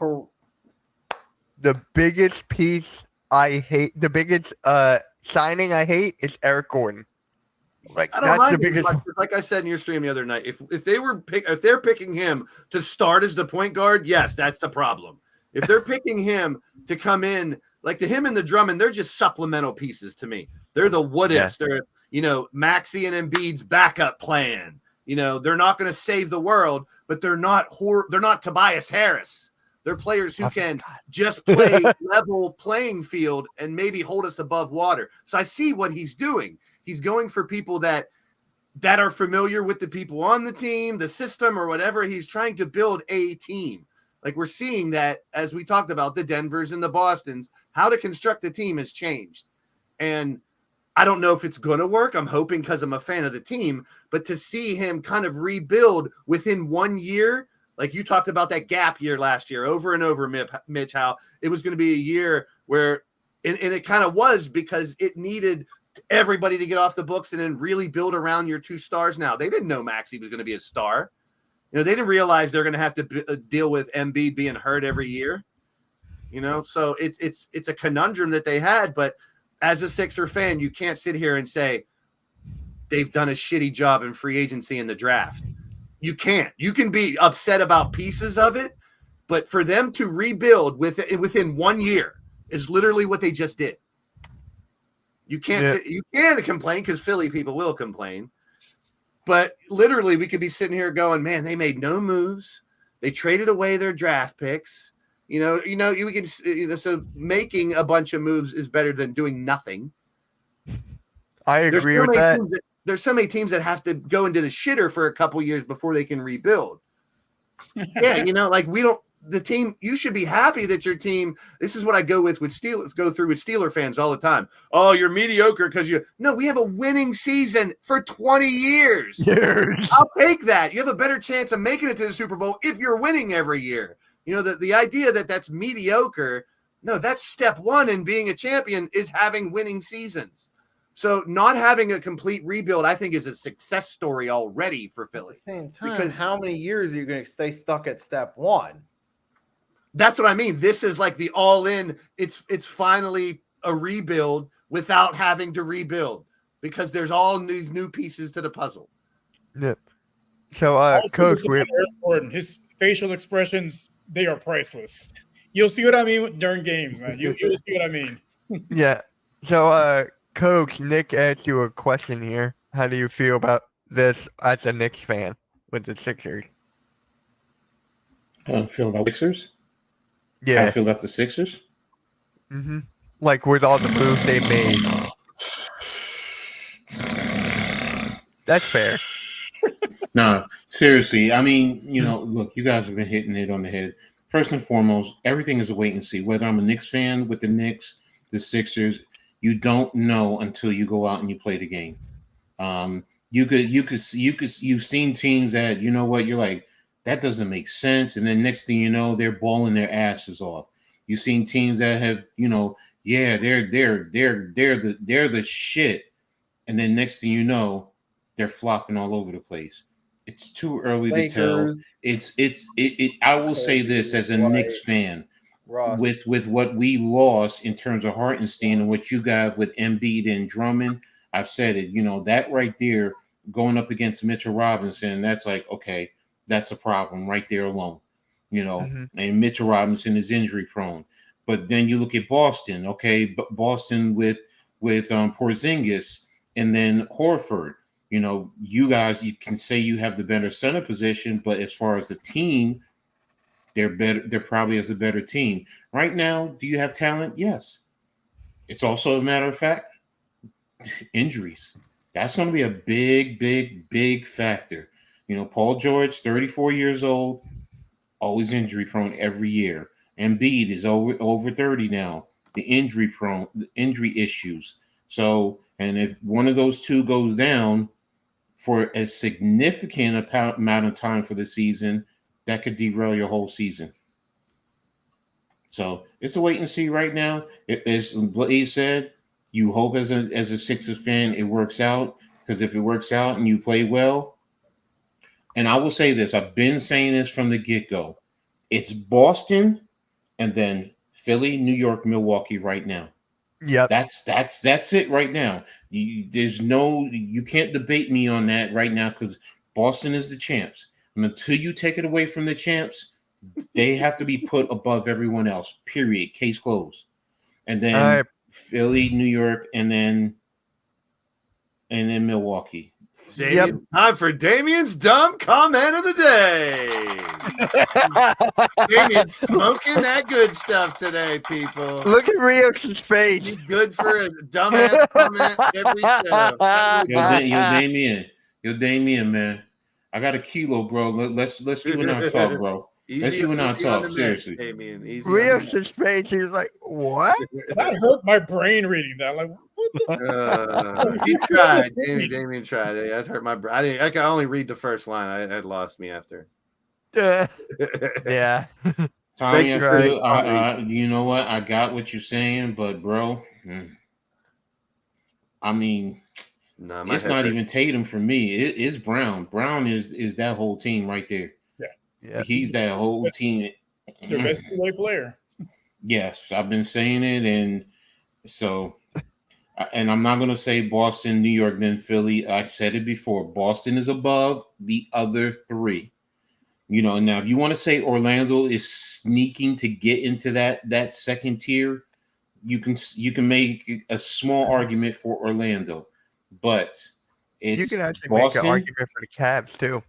The biggest piece I hate, the biggest signing I hate is Eric Gordon. Like I don't that's mind the biggest. like I said in your stream the other night, if they're picking him to start as the point guard, yes, that's the problem. If they're picking him to come in, like him and the Drummond, they're just supplemental pieces to me. They're the what ifs. They're Maxey and Embiid's backup plan. They're not going to save the world, but they're not Tobias Harris. They're players who can just play level playing field and maybe hold us above water. So I see what he's doing. He's going for people that are familiar with the people on the team, the system, or whatever. He's trying to build a team. Like we're seeing that, as we talked about, the Denvers and the Bostons, how to construct a team has changed. And I don't know if it's going to work. I'm hoping because I'm a fan of the team. But to see him kind of rebuild within 1 year, like you talked about that gap year last year over and over, Mitch, how it was going to be a year where and it kind of was because it needed – everybody to get off the books and then really build around your two stars. Now they didn't know Maxey was going to be a star. They didn't realize they're going to have to deal with Embiid being hurt every year. So it's a conundrum that they had. But as a Sixer fan, you can't sit here and say they've done a shitty job in free agency in the draft. You can't. You can be upset about pieces of it, but for them to rebuild within 1 year is literally what they just did. You can't you can complain because Philly people will complain, but literally we could be sitting here going, man, they made no moves. They traded away their draft picks. So making a bunch of moves is better than doing nothing. I agree with that. There's so many teams that have to go into the shitter for a couple years before they can rebuild. Yeah. The team, you should be happy that your team, this is what I go through with Steeler fans all the time. Oh, you're mediocre because we have a winning season for 20 years. I'll take that. You have a better chance of making it to the Super Bowl if you're winning every year. The idea that that's mediocre, no, that's step one in being a champion is having winning seasons. So not having a complete rebuild, I think, is a success story already for Philly. At the same time, because how many years are you going to stay stuck at step one? That's what I mean. This is like the all-in. It's finally a rebuild without having to rebuild because there's all these new pieces to the puzzle. Yep. So, Coach, his facial expressions, they are priceless. You'll see what I mean during games, man. You'll see what I mean. Yeah. So, Coach, Nick asked you a question here. How do you feel about this as a Knicks fan with the Sixers? How I feel about Sixers? Yeah. How I feel about the Sixers? Mm-hmm. Like with all the moves they made. That's fair. No, seriously. I mean, look, you guys have been hitting it on the head. First and foremost, everything is a wait and see. Whether I'm a Knicks fan with the Knicks, the Sixers, you don't know until you go out and you play the game. You've seen teams that, you're like, that doesn't make sense. And then next thing you know, they're balling their asses off. You've seen teams that have, they're the shit. And then next thing you know, they're flopping all over the place. It's too early to tell. I will say this as a Knicks fan, Ross. with what we lost in terms of Hartenstein and what you got with Embiid and Drummond, I've said it, that right there going up against Mitchell Robinson, that's like, okay, that's a problem right there alone, and Mitchell Robinson is injury prone. But then you look at Boston, okay, Boston with Porzingis and then Horford, you guys, you can say you have the better center position, but as far as the team, they're better. They're probably as a better team right now. Do you have talent? Yes. It's also a matter of fact, injuries. That's going to be a big, big, big factor. Paul George, 34 years old, always injury prone every year. Embiid is over 30 now. The injury issues. So, and if one of those two goes down for a significant amount of time for the season, that could derail your whole season. So it's a wait and see right now. As Blaze said, you hope as a Sixers fan it works out, because if it works out and you play well, and I will say this, I've been saying this from the get-go. It's Boston and then Philly, New York, Milwaukee right now. Yep. That's it right now. You can't debate me on that right now because Boston is the champs. And until you take it away from the champs, they have to be put above everyone else. Period. Case closed. And then Philly, New York, and then Milwaukee. Time for Damien's dumb comment of the day. Damien smoking that good stuff today, people. Look at Rios' face. He's good for a dumbass comment every show. Yo, Damien, man. I got a kilo, bro. Let's you and I talk, bro. Let's you and I talk, seriously. Damien, Rios' face, he was like, what? That hurt my brain reading that. Like, what the he tried. Damien tried. That hurt my brain. I could only read the first line. I had lost me after. Yeah. Tommy, you know what? I got what you're saying, but bro, I mean, it's not even Tatum for me. It's Brown. Brown is that whole team right there. Yeah. He's that whole team. Your best two-way player. Yes, I've been saying it, and so, and I'm not going to say Boston, New York, then Philly. I said it before. Boston is above the other three. You know, now if you want to say Orlando is sneaking to get into that second tier, you can make a small argument for Orlando, but it's you can actually Boston. make an argument for the Cavs too.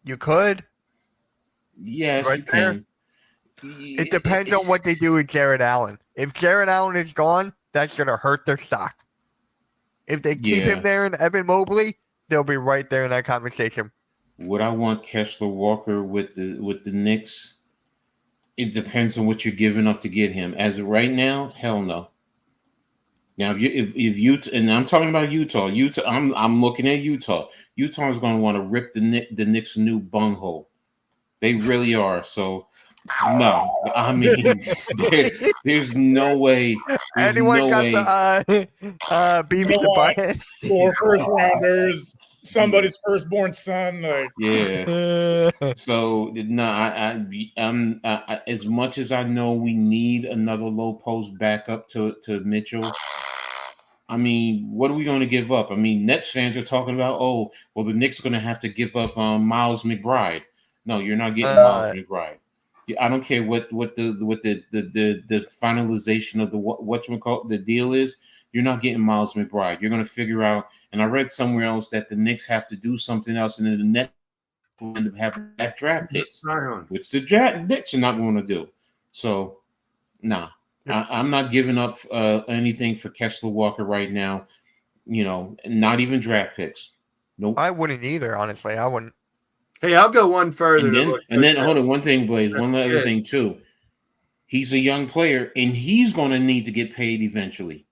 You could. Yes, right you can. It depends on what they do with Jared Allen. If Jared Allen is gone, that's going to hurt their stock. If they keep him there and Evan Mobley, they'll be right there in that conversation. Would I want Kessler Walker with the Knicks? It depends on what you're giving up to get him. As of right now, hell no. Now, if Utah, and I'm talking about Utah, I'm looking at Utah. Utah is going to want to rip the Knicks a new bunghole. They really are. So, no, I mean, there's no way. Anyone got the BB the button? 4 first rounders, somebody's firstborn son. Like, yeah. So no, I'm as much as I know we need another low post backup to Mitchell. I mean, what are we going to give up? I mean, Nets fans are talking about, oh, well, the Knicks are going to have to give up Miles McBride. No, you're not getting Miles McBride. I don't care what the finalization of the deal is. You're not getting Miles McBride. You're going to figure out. And I read somewhere else that the Knicks have to do something else, and then the Nets will end up having that draft picks, which the Knicks are not going to do. So, nah. I'm not giving up anything for Kessler Walker right now. You know, not even draft picks. Nope. I wouldn't either, honestly. I wouldn't. Hey, I'll go one further. And then hold on, one thing, Blaze. One other thing too. He's a young player, and he's going to need to get paid eventually.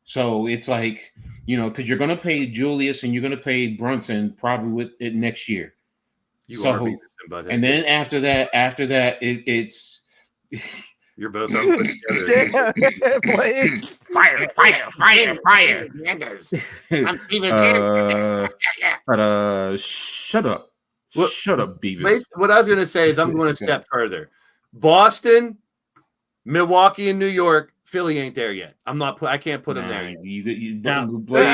So it's like, you know, because you're going to pay Julius and you're going to pay Brunson probably with it next year. And then after that, it's. You're both up together. Fire. Shut up. Shut up, Beavis. What I was going to say is I'm going a step further. Boston, Milwaukee, and New York. Philly ain't there yet. I can't put them there. Blaze.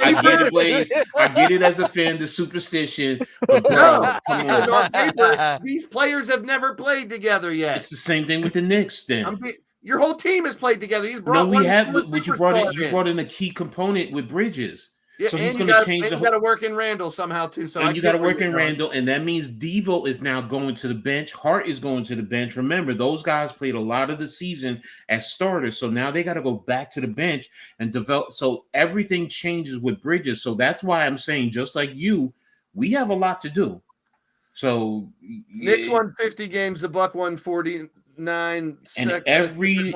I get it, Blaze. I get it as a fan, the superstition. But bro, come on. Paper, these players have never played together yet. It's the same thing with the Knicks. Then your whole team has played together. He's brought but you brought in a key component with Bridges. Yeah, so he's going to change the whole. You got to work in Randall somehow too. So you got to work in Randall, and that means Devo is now going to the bench. Hart is going to the bench. Remember, those guys played a lot of the season as starters, so now they got to go back to the bench and develop. So everything changes with Bridges. So that's why I'm saying, just like you, we have a lot to do. So Knicks won 50 games. The Buck won 49. And every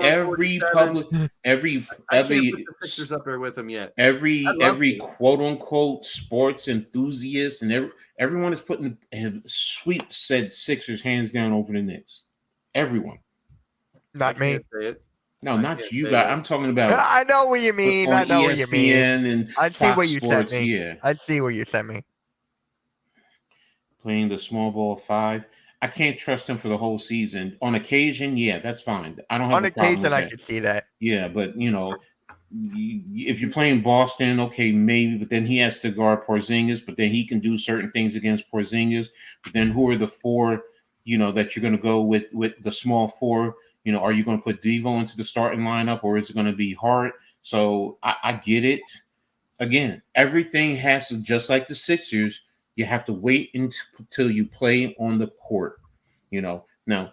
Sixers up there with them yet. Every quote unquote sports enthusiast and everyone is said Sixers hands down over the Knicks. Everyone. Not me. Say it. No, I not can't you say guys. that. I'm talking about I know what you mean. I on know what you mean. ESPN and I see Fox what you Sports. sent me. Yeah, I see what you sent me. playing the small ball 5. I can't trust him for the whole season. On occasion, yeah, that's fine. I don't have On a problem with occasion, I that. could see that. Yeah, but if you're playing Boston, okay, maybe, but then he has to guard Porzingis, but then he can do certain things against Porzingis. But then who are the 4, that you're going to go with the small 4? Are you going to put Devo into the starting lineup, or is it going to be Hart? So I get it. Again, everything has to, just like the Sixers, you have to wait until you play on the court. Now,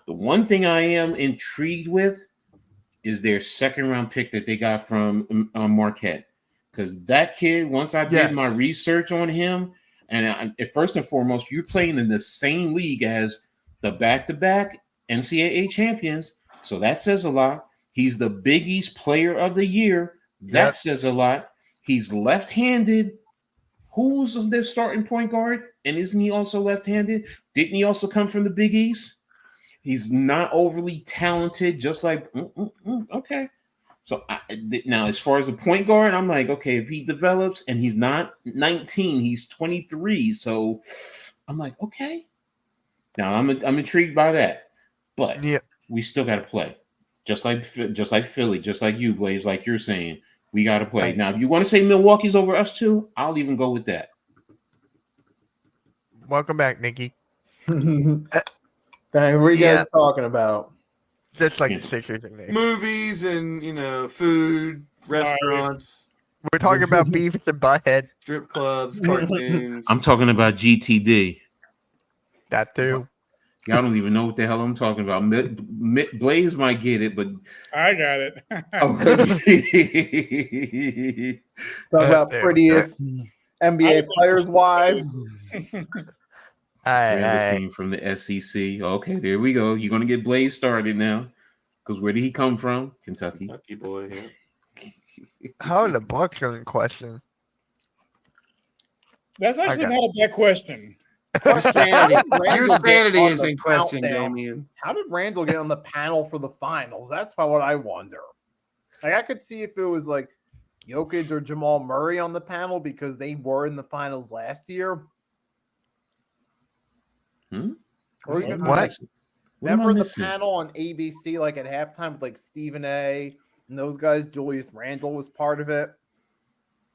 the one thing I am intrigued with is their second round pick that they got from Marquette. Because that kid, once I did my research on him, and first and foremost, you're playing in the same league as the back-to-back NCAA champions. So that says a lot. He's the Big East Player of the Year. That says a lot. He's left-handed. Who's their starting point guard? And isn't he also left-handed? Didn't he also come from the Big East? He's not overly talented, just like, okay. So now, as far as a point guard, I'm like, okay, if he develops, and he's not 19, he's 23. So I'm like, okay. Now I'm intrigued by that, but we still got to play, just like Philly, just like you, Blaze, like you're saying, we got to play. Right. Now, if you want to say Milwaukee's over us too, I'll even go with that. Welcome back, Nikki. What are you guys talking about? Just like the Sixers and Knicks. Movies and food, restaurants. We're talking about Beavis and Butthead. Strip clubs, cartoons. I'm talking about GTD. That too. Y'all don't even know what the hell I'm talking about. Blaze might get it, but I got it. Okay. Talk about prettiest NBA players' wives. Randall came from the SEC. Okay, there we go. You're gonna get Blaze started now, because where did he come from? Kentucky. Kentucky boy. Yeah. How are the Bucks in question? That's actually not a bad question. Your sanity is in question, Damian. How did Randall get on the panel for the finals? That's what I wonder. Like, I could see if it was like Jokic or Jamal Murray on the panel because they were in the finals last year. Or even remember the panel on ABC, like at halftime with like Stephen A. and those guys. Julius Randle was part of it.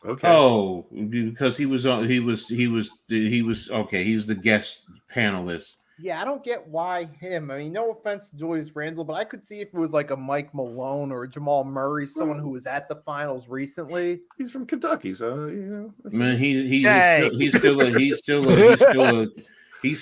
Okay. Oh, because he was okay. He was the guest panelist. Yeah, I don't get why him. I mean, no offense to Julius Randle, but I could see if it was like a Mike Malone or a Jamal Murray, someone who was at the finals recently. He's from Kentucky, so Man, he's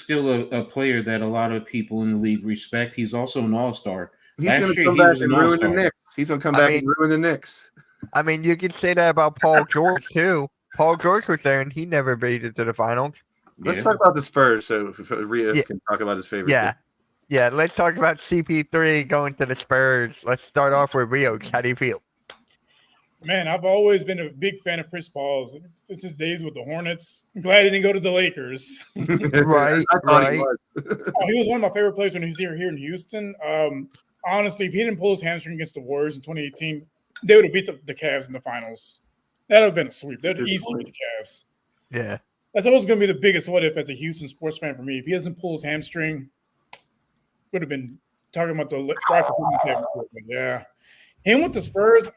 still a player that a lot of people in the league respect. He's also an all-star. He's going to come back and ruin the Knicks. He's going to come back and ruin the Knicks. I mean, you could say that about Paul George too. Paul George was there, and he never made it to the finals. Let's talk about the Spurs, so Rios can talk about his favorite. Yeah. Let's talk about CP3 going to the Spurs. Let's start off with Rios. How do you feel? Man, I've always been a big fan of Chris Paul's since his days with the Hornets. I'm glad he didn't go to the Lakers. Right. He was one of my favorite players when he was here in Houston. Honestly, if he didn't pull his hamstring against the Warriors in 2018, they would have beat the Cavs in the finals. That would have been a sweep. They would have easily beat the Cavs. Yeah. That's always going to be the biggest what if as a Houston sports fan for me. If he doesn't pull his hamstring, would have been talking about the Rockets. Yeah. Him with the Spurs,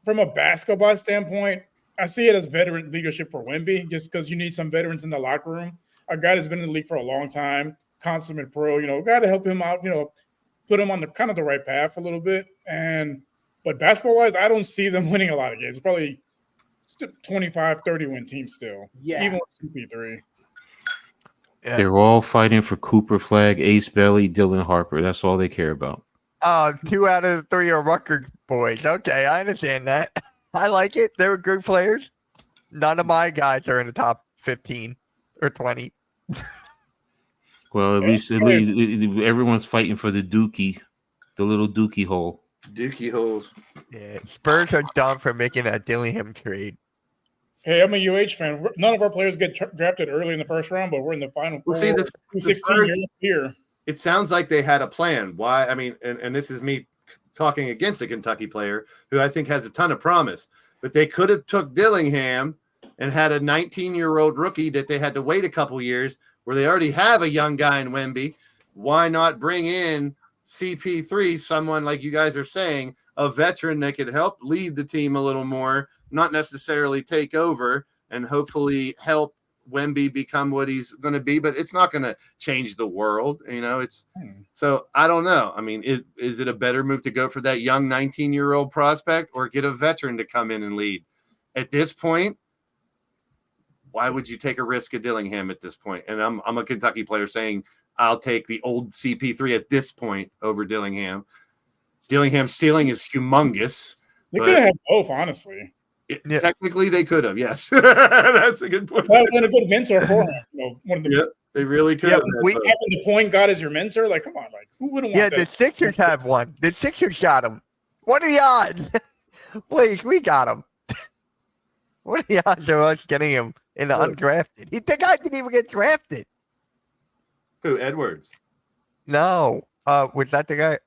from a basketball standpoint, I see it as veteran leadership for Wemby, just because you need some veterans in the locker room. A guy that's been in the league for a long time, consummate pro, got to help him out, put him on the kind of the right path a little bit. But basketball-wise, I don't see them winning a lot of games. It's probably 25, 30 win team still. Yeah. Even with CP3. Yeah. They're all fighting for Cooper Flag, Ace Belly, Dylan Harper. That's all they care about. 2 out of the 3 are Rutgers boys. Okay, I understand that. I like it. They were good players. None of my guys are in the top 15 or 20. Well, at least everyone's fighting for the Dookie, the little Dookie hole. Dookie holes. Yeah, Spurs are dumb for making a Dillingham trade. Hey, I'm a UH fan. None of our players get drafted early in the first round, but we're in the final. Well, see, the 16 years here. It sounds like they had a plan. Why? I mean, and this is me talking against a Kentucky player who I think has a ton of promise. But they could have took Dillingham and had a 19-year-old rookie that they had to wait a couple years where they already have a young guy in Wemby. Why not bring in CP3, someone like you guys are saying, a veteran that could help lead the team a little more, not necessarily take over, and hopefully help Wemby become what he's going to be, but it's not going to change the world. So I don't know. I mean, is it a better move to go for that young 19-year-old prospect or get a veteran to come in and lead? At this point, why would you take a risk at Dillingham at this point? And I'm a Kentucky player saying I'll take the old CP3 at this point over Dillingham. Dillingham's ceiling is humongous. They could have had both, honestly. Technically, they could have. Yes, that's a good point. That would have been a good mentor for him. One of the they really could. Having the point guard as your mentor, like, come on, like, who wouldn't want that? The Sixers have one. The Sixers got him. What are the odds? Please, we got him. What are the odds of us getting him in the undrafted? The guy didn't even get drafted. Who, Edwards? No. Was that the guy?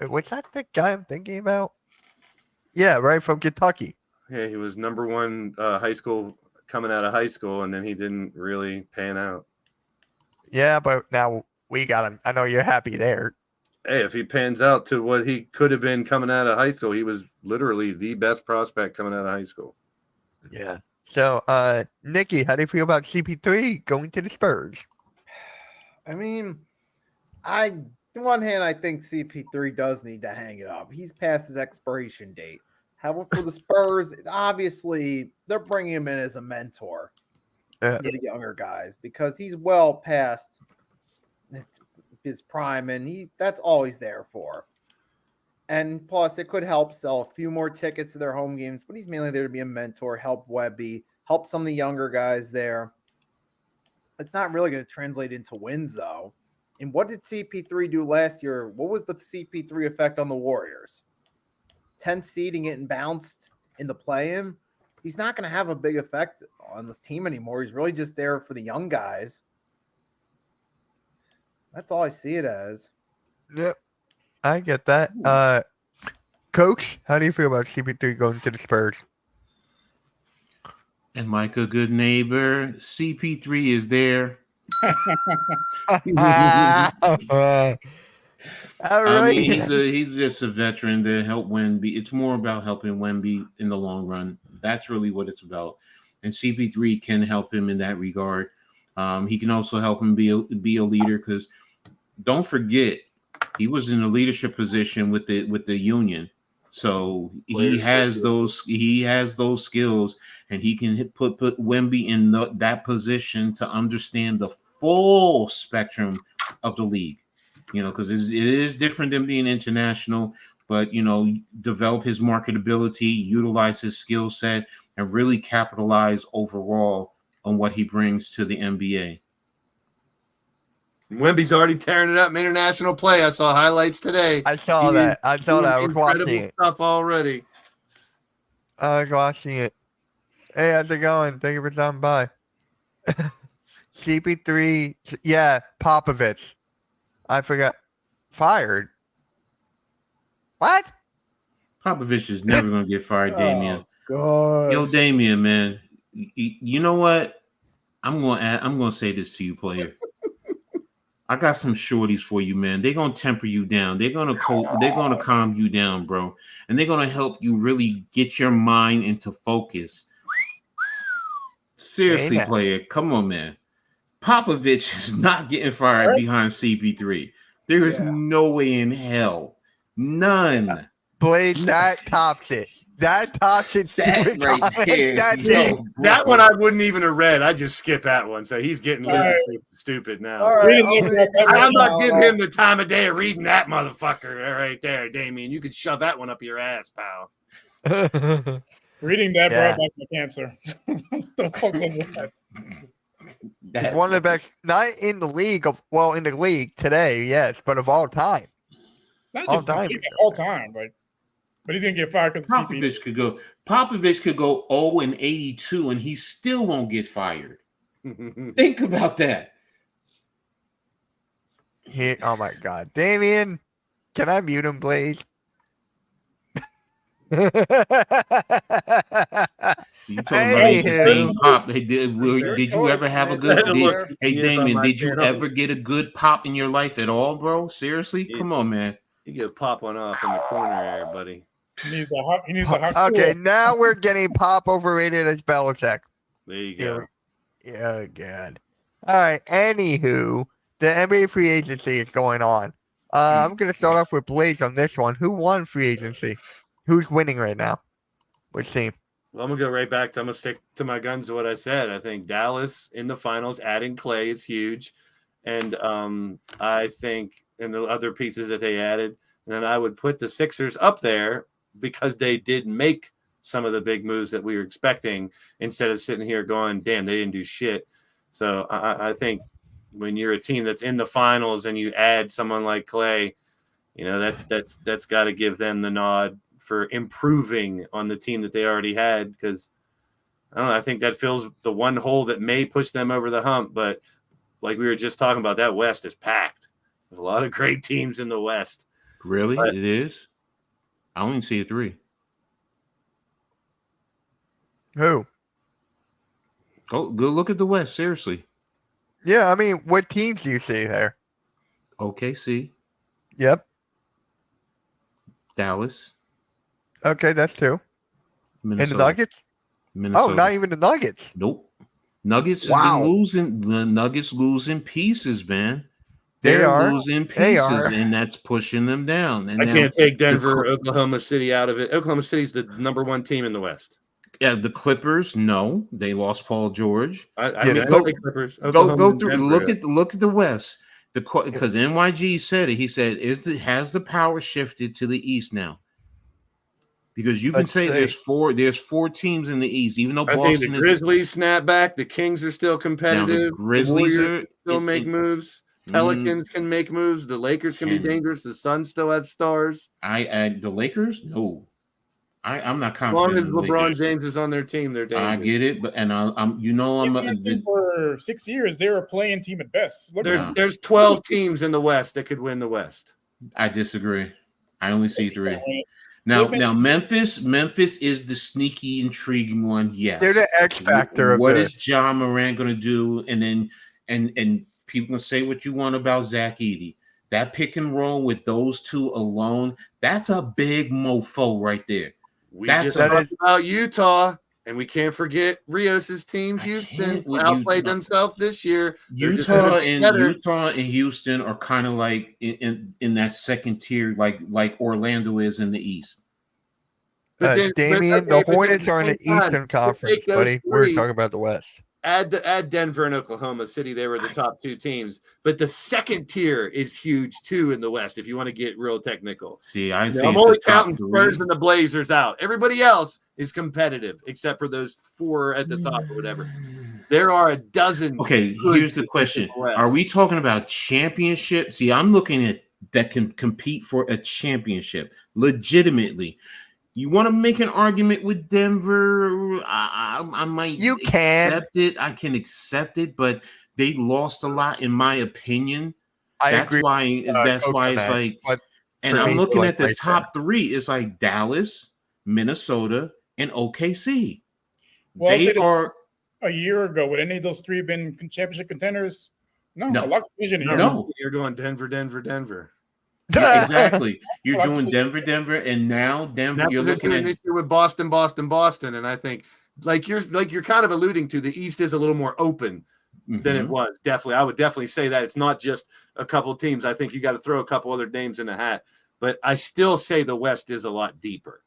Was that the guy I'm thinking about? Yeah, right, from Kentucky. Yeah, he was number one high school coming out of high school, and then he didn't really pan out. Yeah, but now we got him. I know you're happy there. Hey, if he pans out to what he could have been coming out of high school, he was literally the best prospect coming out of high school. Yeah. So, Nikki, how do you feel about CP3 going to the Spurs? I mean, on one hand, I think CP3 does need to hang it up. He's past his expiration date. However, for the Spurs, obviously, they're bringing him in as a mentor for the younger guys because he's well past his prime, and that's all he's there for. And plus, it could help sell a few more tickets to their home games, but he's mainly there to be a mentor, help Wemby, help some of the younger guys there. It's not really going to translate into wins, though. And what did CP3 do last year? What was the CP3 effect on the Warriors? 10th seed and getting bounced in the play-in? He's not going to have a big effect on this team anymore. He's really just there for the young guys. That's all I see it as. Yep. I get that. Coach, how do you feel about CP3 going to the Spurs? And like a good neighbor, CP3 is there. I mean, he's just a veteran to help Wemby. It's more about helping Wemby in the long run. That's really what it's about. And CP3 can help him in that regard. He can also help him be a leader because don't forget he was in a leadership position with the Union. So he has those skills, and he can put Wemby in that position to understand the full spectrum of the league. Because it is different than being international, but develop his marketability, utilize his skill set, and really capitalize overall on what he brings to the NBA. Wemby's already tearing it up in international play. I saw highlights today. I saw that. I was watching it. Stuff already. I was watching it. Hey, how's it going? Thank you for stopping by. CP3, yeah, Popovich. I forgot. Fired. What? Popovich is never going to get fired, Damian. Oh, Yo, Damian, man. You know what? I'm going to say this to you, player. I got some shorties for you, man. They're gonna temper you down. They're gonna calm you down, bro. And they're gonna help you really get your mind into focus. Seriously, player, come on, man. Popovich is not getting fired behind CP3. There is no way in hell. None. Blaze, that tops it. That tops it. That right there. That's it. That one I wouldn't even have read. I just skip that one. So he's getting stupid now. I'm not giving him the time of day of reading that motherfucker right there, Damien. You could shove that one up your ass, pal. Reading that brought back my cancer. Don't fuck with that. He's one of the best, not in the league in the league today, yes, but of all time. Not just all time, but he's gonna get fired because Popovich could go. Popovich could go 0-82, and he still won't get fired. Think about that. Oh my God, Damien, can I mute him, please? You talking about he just being Anywho, pop? Hey, did Your you ever choice, have a man. good? Look, Hey, he is on Damien, my did you channel. ever get a good pop in your life at all, bro? Seriously, Yeah. come on, man. You get pop one off in the corner there, buddy. He needs a hot okay, tool. now we're getting Pop overrated as Belichick. There you Here go. Oh God. All right. Anywho, the NBA free agency is going on. I'm gonna start off with Blaze on this one. Who won free agency? Who's winning right now? Which team? Well, I'm gonna go right back. I'm gonna stick to my guns to what I said. I think Dallas in the finals, adding Clay is huge, and I think and the other pieces that they added. And then I would put the Sixers up there because they did make some of the big moves that we were expecting instead of sitting here going, damn, they didn't do shit. So I think when you're a team that's in the finals and you add someone like Clay, you know, that's got to give them the nod for improving on the team that they already had. Because I don't know, I think that fills the one hole that may push them over the hump. But like we were just talking about, that West is packed. There's a lot of great teams in the West. Really, But- it is. I only see a 3. Who? Go look at the West. Seriously, Yeah, I mean, what teams do you see there? OKC, Yep. Dallas, Okay, that's two. Minnesota. And the Nuggets? Minnesota. Oh, not even the Nuggets. Nope. Nuggets has Wow. been losing. The Nuggets losing pieces, man. They They're are. losing They pieces, are. and that's pushing them down. And I now, can't take Denver, Cl- Oklahoma City out of it. Oklahoma City's the number one team in the West. yeah, the Clippers. No, they lost Paul George. I Yeah, mean, I go- don't think Clippers. Go Oklahoma and through. Denver. Look at the West. Because NYG said it. He said, has the power shifted to the East now? Because you can Let's say see. there's four teams in the East, even though I think the Boston is Grizzlies snap back. The Kings are still now. competitive. The Grizzlies Warriors are still make moves. Pelicans can make moves. The Lakers can be Can- dangerous. The Suns still have stars. The Lakers. No, I'm not As long confident. as in the LeBron Lakers. James is on their team, they're dangerous. I get it, but and I'm He's been a team for 6 years. They were a playing team at best. Look at There's 12 teams in the West that could win the West. I disagree. I only see 3. them. Now Memphis is the sneaky, intriguing one. Yes, They're the X factor of What this. is John Morant going to do? And then and people can say what you want about Zach Edey. That pick and roll with those two alone, that's a big mofo right there. We That's just that talked is- about Utah, and we can't forget Rios' team, I Houston, can't with outplayed Utah. themselves this year. They're just Utah better together. and Houston are kind of like in that second tier, like Orlando is in the East. But then- Damien, but okay, the but Hornets at are in the same time, Eastern take Conference, those buddy. We're three- talking about the West. Add Denver and Oklahoma City. They were the top two teams. But the second tier is huge, too, in the West, if you want to get real technical. See, I You see. know, I'm it's only the top counting 3. Spurs and the Blazers out. Everybody else is competitive, except for those 4 at the top or whatever. There are a dozen. Okay, good here's the teams question: in the West. Are we talking about championship? See, I'm looking at that can compete for a championship legitimately. You want to make an argument with Denver? I might. You can. accept it. I can accept it, but they lost a lot, in my opinion. I That's agree. why. That's Coach why on it's that, like. but And for I'm me, looking like at the right top 3. It's like Dallas, Minnesota, and OKC. Well, They did it- are. a year ago, would any of those 3 been championship contenders? No, No. a lot of division here. No. You're going Denver. Yeah, exactly. You're Well, doing Denver, and now Denver. That You're was looking an at issue with Boston, and I think, like you're kind of alluding to, the East is a little more open than it Mhm. was. Definitely, I would definitely say that it's not just a couple teams. I think you got to throw a couple other names in the hat, but I still say the West is a lot deeper.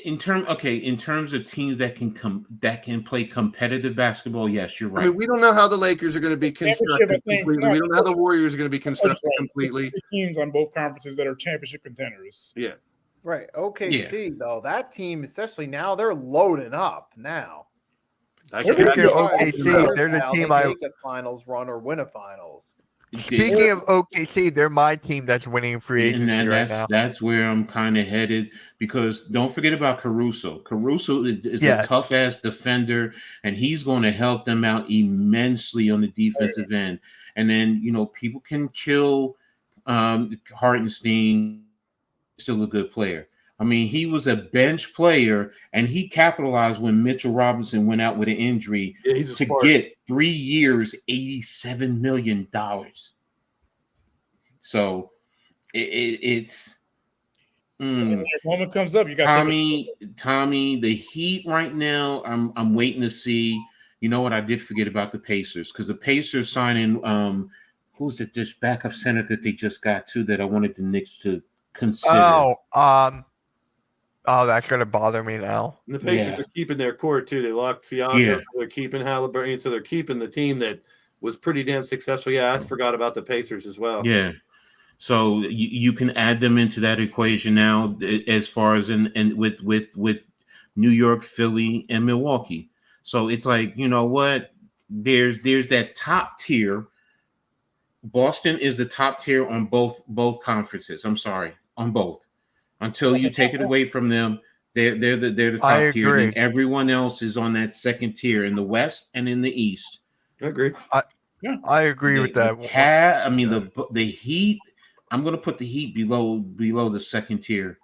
In terms of teams that can play competitive basketball. Yes, you're I right. mean, we don't know how the Lakers are going to be Championship, constructed I think- completely. no, We don't know how the Warriors are going to be constructed Right. completely. 3 teams on both conferences that are championship contenders. Yeah. Right. OKC, though, that team, especially now, they're loading up now. I Speaking can- Speaking of Yeah, OKC, they're the Now team they I. make a finals run or win a finals. Speaking of OKC, they're my team that's winning free And agency right now. that's where I'm kind of headed, because don't forget about Caruso. Caruso is Yes. a tough ass defender, and he's going to help them out immensely on the defensive end. And then people can kill Hartenstein still a good player. I mean, he was a bench player, and he capitalized when Mitchell Robinson went out with an injury to get 3 years, $87 million. So it's When your moment comes up, you got Tommy. The Heat right now, I'm waiting to see. You know what? I did forget about the Pacers, because the Pacers signing who's it? This backup center that they just got too, that I wanted the Knicks to consider. Oh, that's gonna bother me now. And the Pacers are keeping their core too. They locked Siakam. Yeah. They're keeping Halliburton, so they're keeping the team that was pretty damn successful. Yeah, I forgot about the Pacers as well. Yeah. So you can add them into that equation now, as far as with New York, Philly, and Milwaukee. So it's like, you know what? There's that top tier. Boston is the top tier on both conferences. I'm sorry, on both. Until you take it away from them, they're the top tier, and everyone else is on that second tier in the West and in the East. I agree. I agree with that. The Heat. I'm going to put the Heat below the second tier.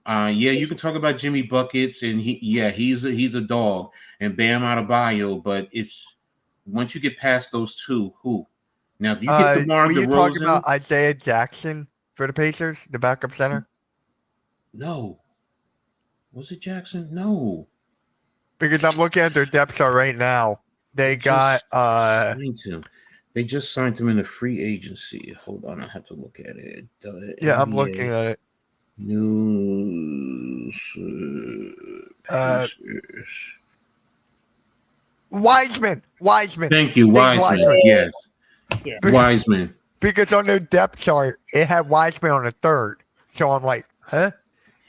You can talk about Jimmy Buckets, and he's a dog, and Bam Adebayo, but it's once you get past those two, who? Now, if you get DeMar DeRozan, were you talking about Isaiah Jackson for the Pacers, the backup center? No. Was it Jackson? No. Because I'm looking at their depth chart right now. They got signed him. They just signed him in a free agency. Hold on, I have to look at it. I'm looking at it. News. Wiseman. Thank you, Wiseman. Yes. Yeah. Wiseman. Because on their depth chart, it had Wiseman on the third. So I'm like, huh?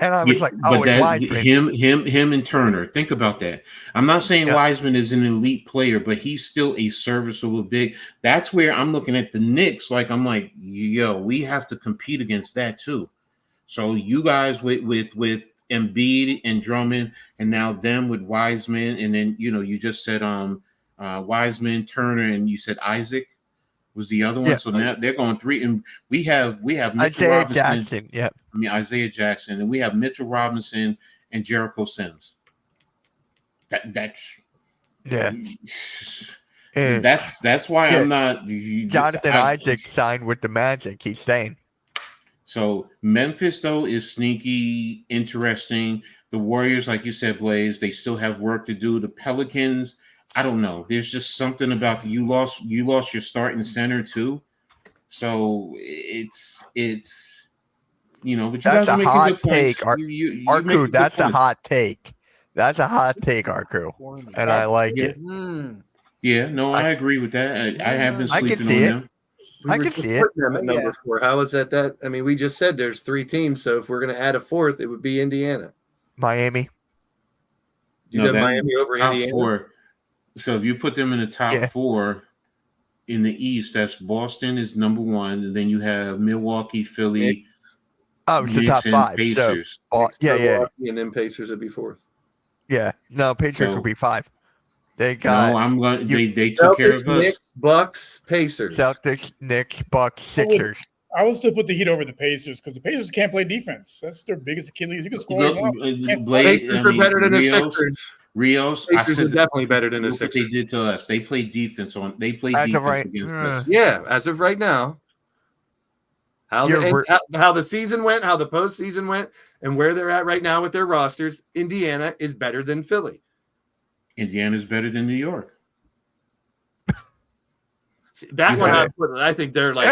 And I was like, oh, it's Wiseman. Him and Turner. Think about that. I'm not saying Wiseman is an elite player, but he's still a serviceable big. That's where I'm looking at the Knicks. Like, I'm like, yo, we have to compete against that too. So you guys with Embiid and Drummond, and now them with Wiseman, and then you just said Wiseman, Turner, and you said Isaac was the other one. Yeah. So now they're going three, and we have Mitchell Isaiah Robinson. Jackson, Isaiah Jackson, and we have Mitchell Robinson and Jericho Sims. That's why I'm not. Jonathan Isaac signed with the Magic. He's staying. So Memphis though is sneaky, interesting. The Warriors, like you said, Blaze, they still have work to do. The Pelicans, I don't know. There's just something about you lost your starting center too. So it's but you that's guys are making good take. points. Our crew, that's a hot take. That's a hot take, our crew. And I like it. Yeah, no, I agree with that. I have been sleeping on them. I can see it. Them at number 4. How is that? I mean, we just said there's 3 teams, so if we're going to add a fourth, it would be Indiana. Miami. You got Miami over Indiana. 4. So if you put them in the top 4 in the East, that's Boston is number 1, and then you have Milwaukee, Philly. It's the top 5. Pacers. So, and then Pacers would be 4th. Yeah, no, Pacers would be 5. They got. No, I'm going. They took care of us. Knicks, Bucks, Pacers. Celtics, Knicks, Bucks, Sixers. I would still put the Heat over the Pacers because the Pacers can't play defense. That's their biggest Achilles. You can score. Pacers are better than the Sixers. Rios, Pacers are definitely better than the Sixers. What they did to us. They played defense against us. Yeah, as of right now. How the season went, how the postseason went, and where they're at right now with their rosters, Indiana is better than Philly. Indiana's better than New York. That one I think they're like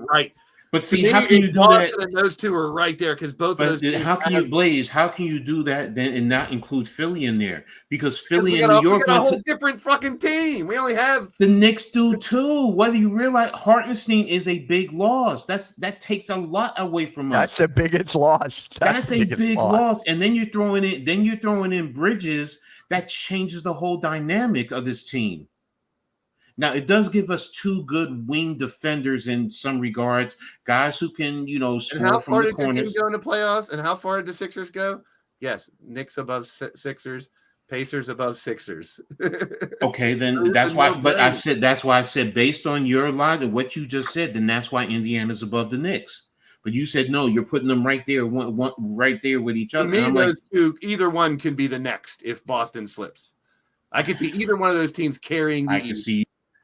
right. But see, how can you do that? And those two are right there because both of those. How can you, Blaze? How can you do that then and not include Philly in there? Because Philly and New York got a whole different fucking team. We only have the Knicks do too. Whether you realize Hartenstein is a big loss, that takes a lot away from us. That's the biggest loss. That's a big loss. And then you're throwing in Bridges. That changes the whole dynamic of this team. Now, it does give us 2 good wing defenders in some regards, guys who can, score from the corners. And how far did your team go in the playoffs? And how far did the Sixers go? Yes, Knicks above Sixers, Pacers above Sixers. Okay, then that's why. But that's why I said based on your logic, what you just said, then that's why Indiana's above the Knicks. But you said no, you're putting them right there, one right there with each other. To me, those two, either one can be the next if Boston slips. I could see either one of those teams carrying the East.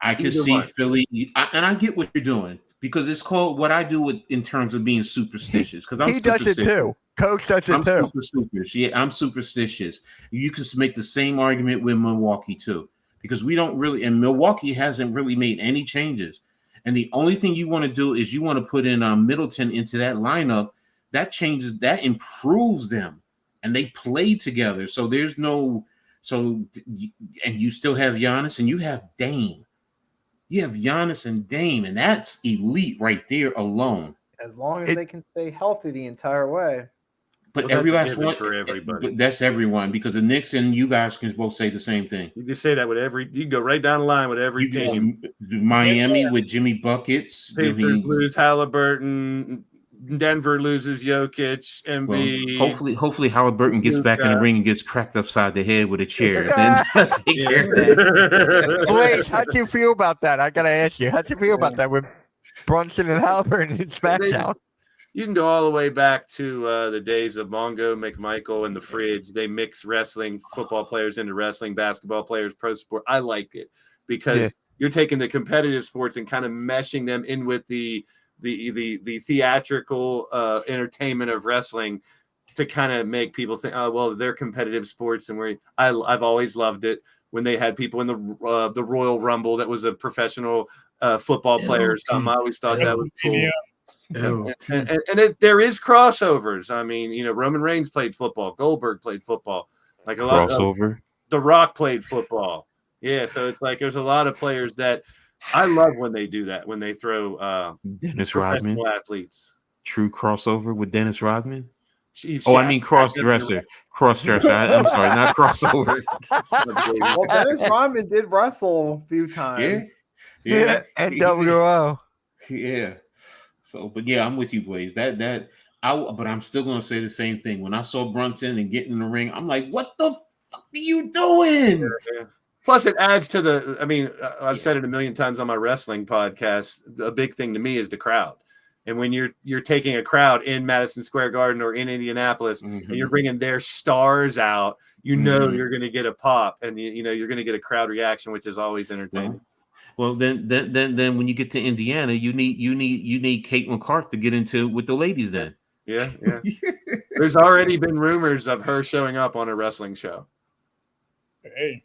I can see Philly, and I get what you're doing because it's called what I do in terms of being superstitious. Because he does it too. Coach does it too. I'm superstitious. You can make the same argument with Milwaukee too, because we don't really, and Milwaukee hasn't really made any changes. And the only thing you want to do is you want to put in Middleton into that lineup. That improves them, and they play together. So there's no, and you still have Giannis and you have Dame. You have Giannis and Dame, and that's elite right there alone. As long as they can stay healthy the entire way. But every last one for everybody. But that's everyone, because the Knicks and you guys can both say the same thing. You can say that with you go right down the line with every team. Miami with Jimmy Buckets. Pacers lose Halliburton. Denver loses Jokic. Embiid. Well, hopefully Halliburton gets back in the ring and gets cracked upside the head with a chair. Then take care of that. Blaze, how do you feel about that? I gotta ask you, how do you feel about that with Brunson and Halliburton in SmackDown? You can go all the way back to the days of Mongo McMichael and the Fridge. They mix wrestling, football players into wrestling, basketball players, pro sport. I like it because you're taking the competitive sports and kind of meshing them in with the theatrical entertainment of wrestling to kind of make people think, oh, well, they're competitive sports. And I've always loved it when they had people in the Royal Rumble that was a professional football player or something. I always thought that was cool. And there is crossovers. I mean, Roman Reigns played football. Goldberg played football. Like a lot crossover. The Rock played football. Yeah, so it's like there's a lot of players that I love when they do that, when they throw Dennis Rodman athletes. True crossover with Dennis Rodman. I mean cross-dresser. Cross-dresser. I'm sorry, not crossover. Well, Dennis Rodman did wrestle a few times. Yeah. NWO. Yeah. So, but yeah, I'm with you, Blaze. But I'm still gonna say the same thing. When I saw Brunson and getting in the ring, I'm like, what the fuck are you doing? Yeah. Plus, it adds to I've said it a million times on my wrestling podcast. A big thing to me is the crowd. And when you're taking a crowd in Madison Square Garden or in Indianapolis, and you're bringing their stars out, you're going to get a pop, and you're going to get a crowd reaction, which is always entertaining. Well, then when you get to Indiana, you need Caitlin Clark to get into with the ladies. Then yeah. There's already been rumors of her showing up on a wrestling show. Hey.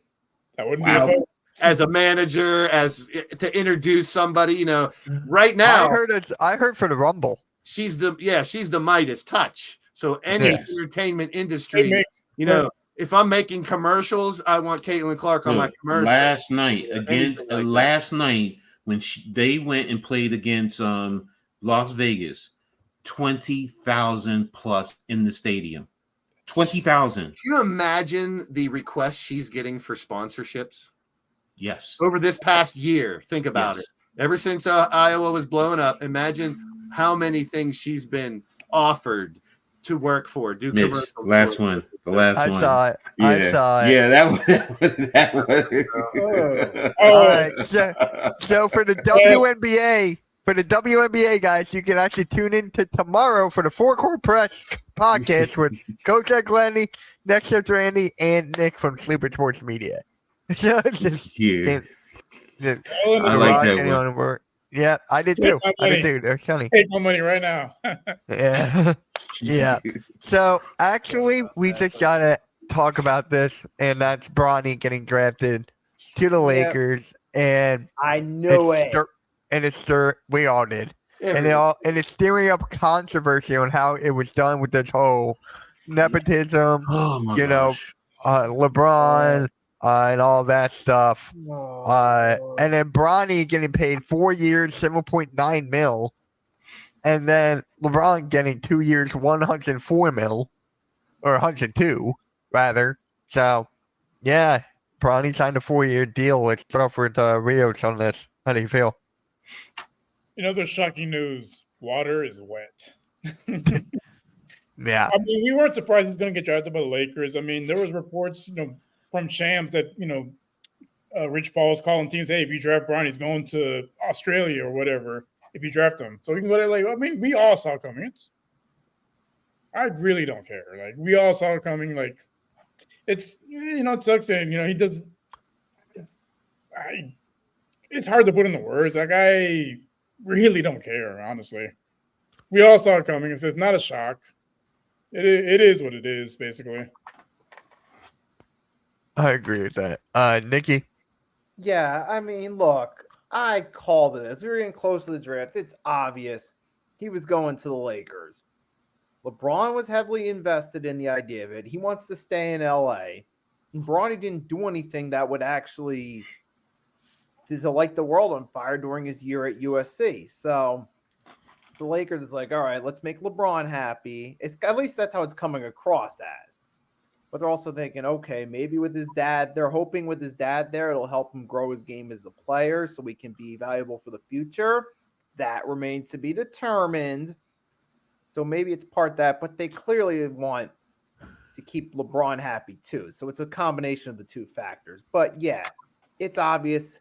That wouldn't be opposed. As a manager, to introduce somebody, right now. I heard for the Rumble. She's the Midas touch. So any entertainment industry, if I'm making commercials, I want Caitlin Clark on my commercial. Last night when they went and played against Las Vegas, 20,000 plus in the stadium. 20,000. Can you imagine the requests she's getting for sponsorships? Yes. Over this past year, think about it. Ever since Iowa was blowing up, imagine how many things she's been offered to work for. Do commercials. The last one. I saw it. Yeah. I saw it. Yeah, that one. All right. So for the WNBA. For the WNBA guys, you can actually tune in to tomorrow for the Four Court Press podcast with Coach Ed Glenny, Next Shift Randy, and Nick from Sleeper Sports Media. So I like that one. Yeah, I did too. They're funny. Take my money right now. Yeah. So actually, we just gotta talk about this, and that's Bronny getting drafted to the Lakers, and I knew it. And we all did. And it's stirring up controversy on how it was done with this whole nepotism, LeBron, and all that stuff. And then Bronny getting paid 4 years, $7.9 million. And then LeBron getting 2 years, $104 million. Or 102, rather. So, yeah, Bronny signed a 4-year deal. Let's start off with Rios on this. How do you feel? There's shocking news. Water is wet. Yeah. I mean, we weren't surprised he's going to get drafted by the Lakers. I mean, there was reports, from Shams that, Rich Paul was calling teams, hey, if you draft Bronny, he's going to Australia or whatever. if you draft him. So we can go there. Like, I mean, we all saw it coming. I really don't care. Like, we all saw it coming. Like, it's, it sucks that, he does. It's hard to put into words. Like, I really don't care, honestly. We all saw it coming. It's not a shock. It is what it is, basically. I agree with that. Nikki? Yeah, I mean, look, I called it as we were getting close to the draft. It's obvious he was going to the Lakers. LeBron was heavily invested in the idea of it. He wants to stay in LA. And Bronny didn't do anything that would actually to light the world on fire during his year at USC. So the Lakers is like, all right, let's make LeBron happy. It's at least that's how it's coming across as. But they're also thinking, okay, maybe with his dad, they're hoping with his dad there, it'll help him grow his game as a player so he can be valuable for the future. That remains to be determined. So maybe it's part that, but they clearly want to keep LeBron happy too. So it's a combination of the two factors. But yeah, it's obvious.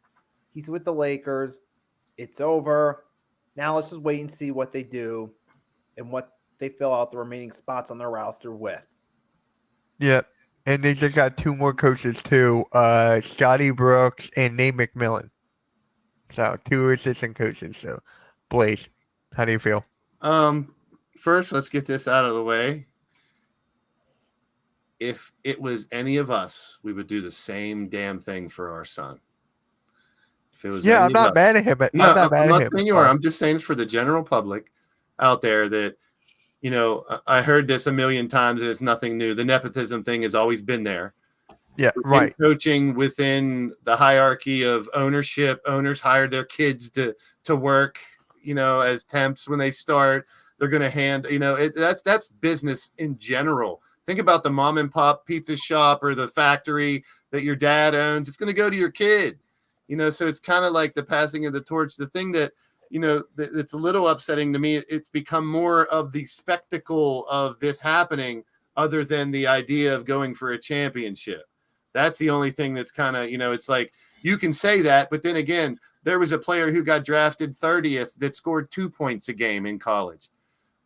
He's with the Lakers. It's over. Now let's just wait and see what they do and what they fill out the remaining spots on their roster with. Yep. And they just got 2 more coaches too, Scotty Brooks and Nate McMillan. So 2 assistant coaches. So Blaze, how do you feel? First, let's get this out of the way. If it was any of us, we would do the same damn thing for our son. If it was I'm not mad at him. I'm not mad at him. Saying you are. I'm just saying it's for the general public out there that, I heard this a million times and it's nothing new. The nepotism thing has always been there. Yeah, right. Coaching within the hierarchy of ownership, owners hire their kids to work, as temps when they start. They're going to hand, that's business in general. Think about the mom and pop pizza shop or the factory that your dad owns. It's going to go to your kid, so it's kind of like the passing of the torch. The thing that, it's a little upsetting to me. It's become more of the spectacle of this happening other than the idea of going for a championship. That's the only thing that's kind of, it's like you can say that, but then again, there was a player who got drafted 30th that scored 2 points a game in college.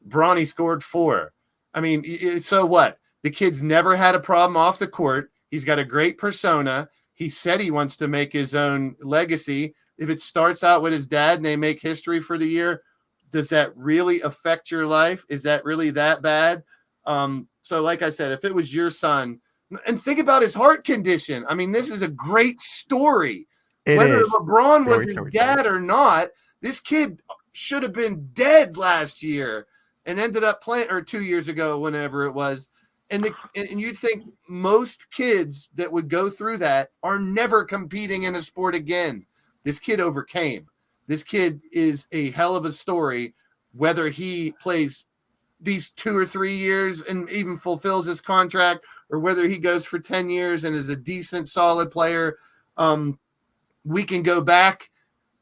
Bronny scored 4. I mean, so what? The kid's never had a problem off the court. He's got a great persona. He said he wants to make his own legacy. If it starts out with his dad and they make history for the year, does that really affect your life? Is that really that bad? So like I said, if it was your son, and think about his heart condition. I mean, this is a great story. Whether LeBron was his dad or not, this kid should have been dead last year and ended up playing, or 2 years ago, whenever it was. And you'd think most kids that would go through that are never competing in a sport again. This kid overcame. This kid is a hell of a story, whether he plays these 2 or 3 years and even fulfills his contract, or whether he goes for 10 years and is a decent, solid player. We can go back,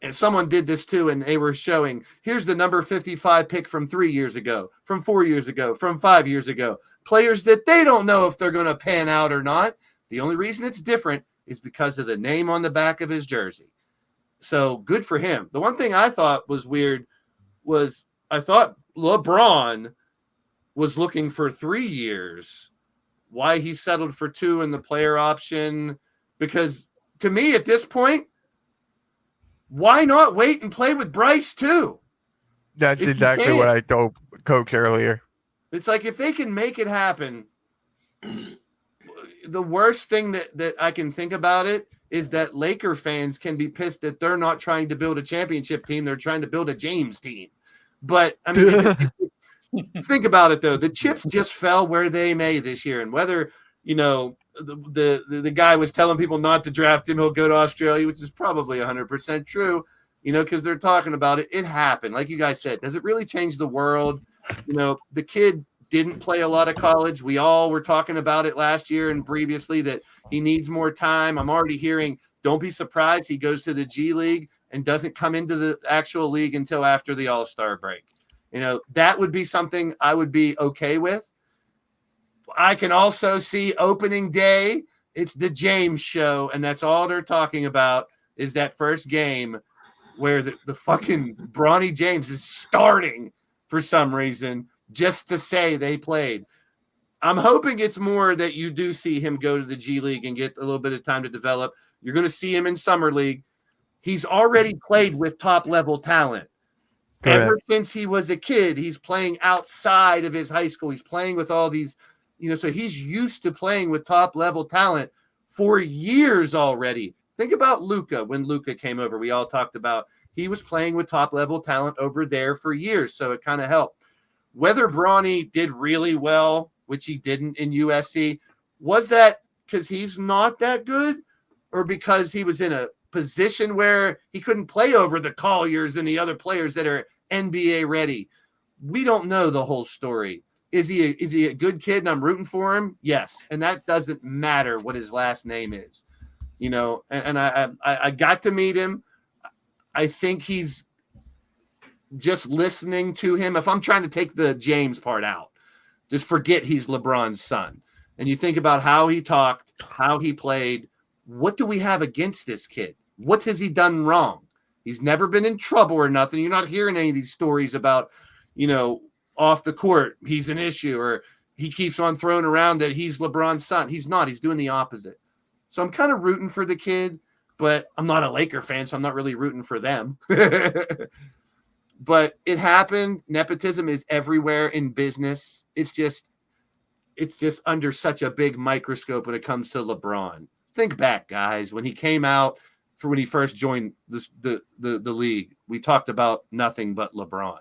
and someone did this too, and they were showing, here's the number 55 pick from 3 years ago, from 4 years ago, from 5 years ago. Players that they don't know if they're going to pan out or not. The only reason it's different is because of the name on the back of his jersey. So good for him. The one thing I thought was weird was I thought LeBron was looking for 3 years. Why he settled for 2 in the player option? Because to me at this point, why not wait and play with Bryce too? That's exactly what I told Coach earlier. It's like if they can make it happen, the worst thing that I can think about it is that Laker fans can be pissed that they're not trying to build a championship team. They're trying to build a James team. But I mean, think about it though. The chips just fell where they may this year. And whether, the guy was telling people not to draft him, he'll go to Australia, which is probably 100% true, because they're talking about it. It happened. Like you guys said, does it really change the world? The kid didn't play a lot of college. We all were talking about it last year and previously that he needs more time. I'm already hearing, don't be surprised he goes to the G League and doesn't come into the actual league until after the All-Star break. That would be something I would be okay with. I can also see opening day. It's the James show, and that's all they're talking about is that first game. where the fucking Bronny James is starting for some reason just to say they played. I'm hoping it's more that you do see him go to the G League and get a little bit of time to develop. You're going to see him in Summer League. He's already played with top-level talent. Correct. Ever since he was a kid, he's playing outside of his high school. He's playing with all these, so he's used to playing with top-level talent for years already. Think about Luka. When Luka came over, we all talked about he was playing with top-level talent over there for years, so it kind of helped. Whether Bronny did really well, which he didn't in USC, was that because he's not that good or because he was in a position where he couldn't play over the Colliers and the other players that are NBA ready? We don't know the whole story. Is he a good kid and I'm rooting for him? Yes. And that doesn't matter what his last name is, and I got to meet him. I think he's just listening to him. If I'm trying to take the James part out, just forget he's LeBron's son. And you think about how he talked, how he played. What do we have against this kid? What has he done wrong? He's never been in trouble or nothing. You're not hearing any of these stories about, off the court, he's an issue, or he keeps on throwing around that he's LeBron's son. He's not. He's doing the opposite. So I'm kind of rooting for the kid, but I'm not a Laker fan, so I'm not really rooting for them. But it happened. Nepotism is everywhere in business. It's just under such a big microscope when it comes to LeBron. Think back, guys, when he came out when he first joined the league, we talked about nothing but LeBron.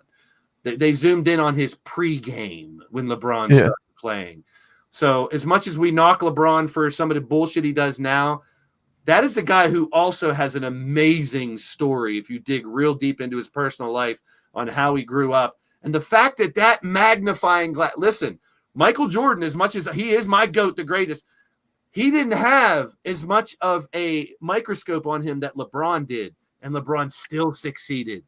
They zoomed in on his pregame when LeBron started playing. So as much as we knock LeBron for some of the bullshit he does now, that is the guy who also has an amazing story if you dig real deep into his personal life on how he grew up. And the fact that magnifying glass, listen, Michael Jordan, as much as he is my GOAT, the greatest, he didn't have as much of a microscope on him that LeBron did. And LeBron still succeeded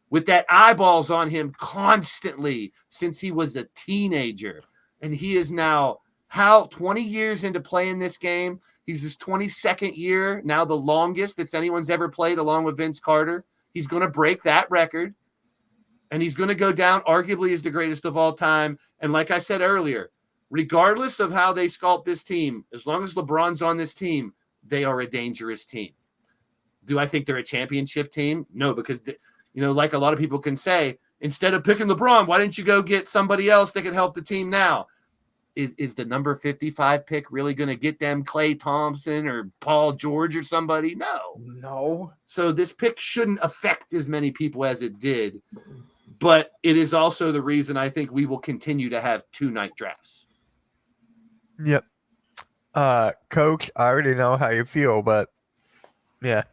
with that eyeballs on him constantly since he was a teenager. And he is now 20 years into playing this game. He's his 22nd year, now the longest that anyone's ever played along with Vince Carter. He's going to break that record, and he's going to go down arguably as the greatest of all time. And like I said earlier, regardless of how they sculpt this team, as long as LeBron's on this team, they are a dangerous team. Do I think they're a championship team? No, because, like a lot of people can say, instead of picking LeBron, why didn't you go get somebody else that can help the team now? Is the number 55 pick really going to get them Klay Thompson or Paul George or somebody? No. So this pick shouldn't affect as many people as it did, but it is also the reason I think we will continue to have 2 night drafts. Yep. Coach, I already know how you feel, but yeah.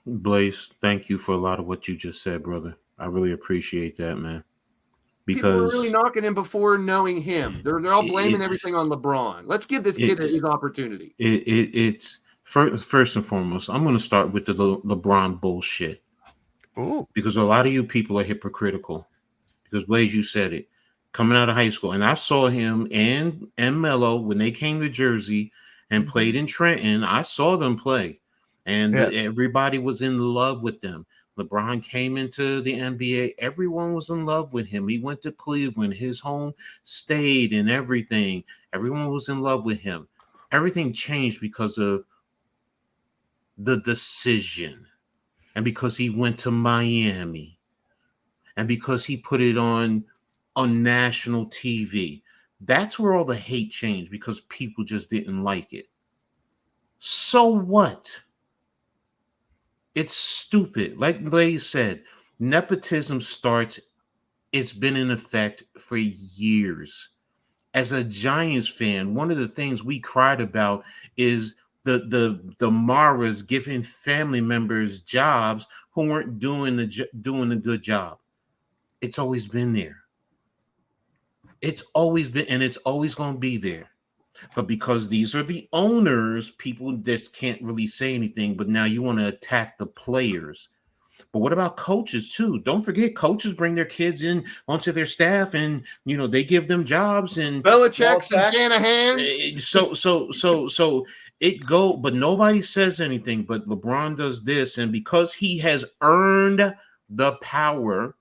Blaze, thank you for a lot of what you just said, brother. I really appreciate that, man. People are Because really knocking him before knowing him. They're all blaming everything on LeBron. Let's give this kid his opportunity. it's first and foremost, I'm going to start with the LeBron bullshit. Ooh. Because a lot of you people are hypocritical. Because Blaze, you said it. Coming out of high school, and I saw him and Melo when they came to Jersey and played in Trenton. I saw them play, and everybody was in love with them. LeBron came into the NBA. Everyone was in love with him. He went to Cleveland, his home state and everything. Everyone was in love with him. Everything changed because of the decision and because he went to Miami and because he put it on national TV. That's where all the hate changed, because people just didn't like it. So what? It's stupid. Like Blaze said, nepotism starts. It's been in effect for years. As a Giants fan, one of the things we cried about is the Maras giving family members jobs who weren't doing a good job. It's always been there. It's always been, and it's always going to be there. But because these are the owners, people just can't really say anything. But now you want to attack the players. But what about coaches too? Don't forget, coaches bring their kids in onto their staff, and they give them jobs. And Belichick's and Shanahan's. So it go, but nobody says anything. But LeBron does this, and because he has earned the power,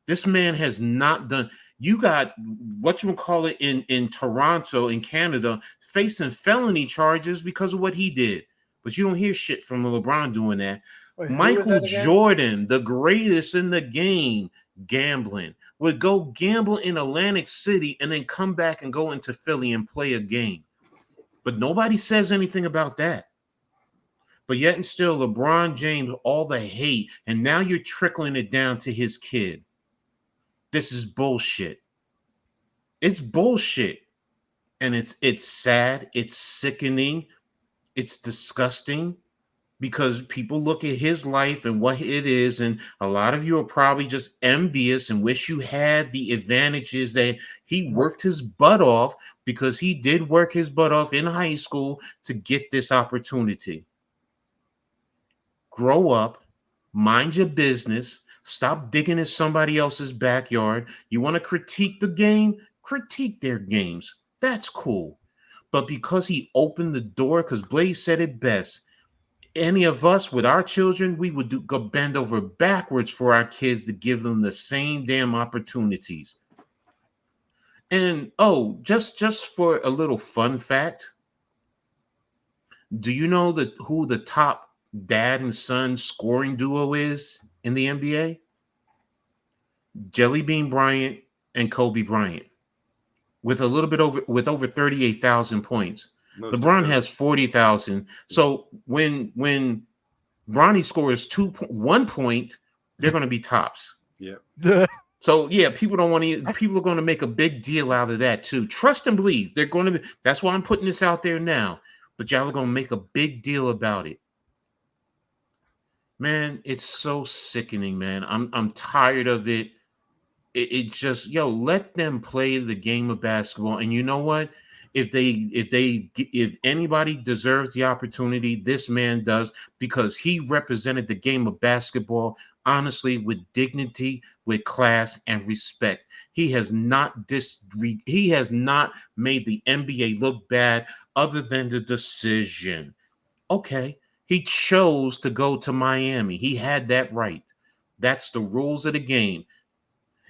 this man has not done. You got in Toronto, in Canada, facing felony charges because of what he did. But you don't hear shit from LeBron doing that. Wait, Michael Jordan, the greatest in the game, gambling, would go gamble in Atlantic City and then come back and go into Philly and play a game. But nobody says anything about that. But yet and still, LeBron James, all the hate, and now you're trickling it down to his kid. This is bullshit. It's bullshit. And it's sad. It's sickening. It's disgusting because people look at his life and what it is. And a lot of you are probably just envious and wish you had the advantages that he worked his butt off, because he did work his butt off in high school to get this opportunity. Grow up, mind your business. Stop digging in somebody else's backyard. You want to critique the game? Critique their games. That's cool. But because he opened the door, because Blaze said it best, any of us with our children, we would go bend over backwards for our kids to give them the same damn opportunities. And just for a little fun fact, do you know who the top dad and son scoring duo is in the NBA? Jelly Bean Bryant and Kobe Bryant, with over 38,000 points. LeBron has 40,000. So when Bronny scores 1 point, they're going to be tops. Yeah. So yeah, people are going to make a big deal out of that too. Trust and believe they're going to be. That's why I'm putting this out there now. But y'all are going to make a big deal about it. Man, it's so sickening, man. I'm tired of it. It just, let them play the game of basketball. And you know what? If anybody deserves the opportunity, this man does, because he represented the game of basketball honestly with dignity, with class and respect. He has not made the NBA look bad other than the decision. Okay, he chose to go to Miami. He had that right. That's the rules of the game.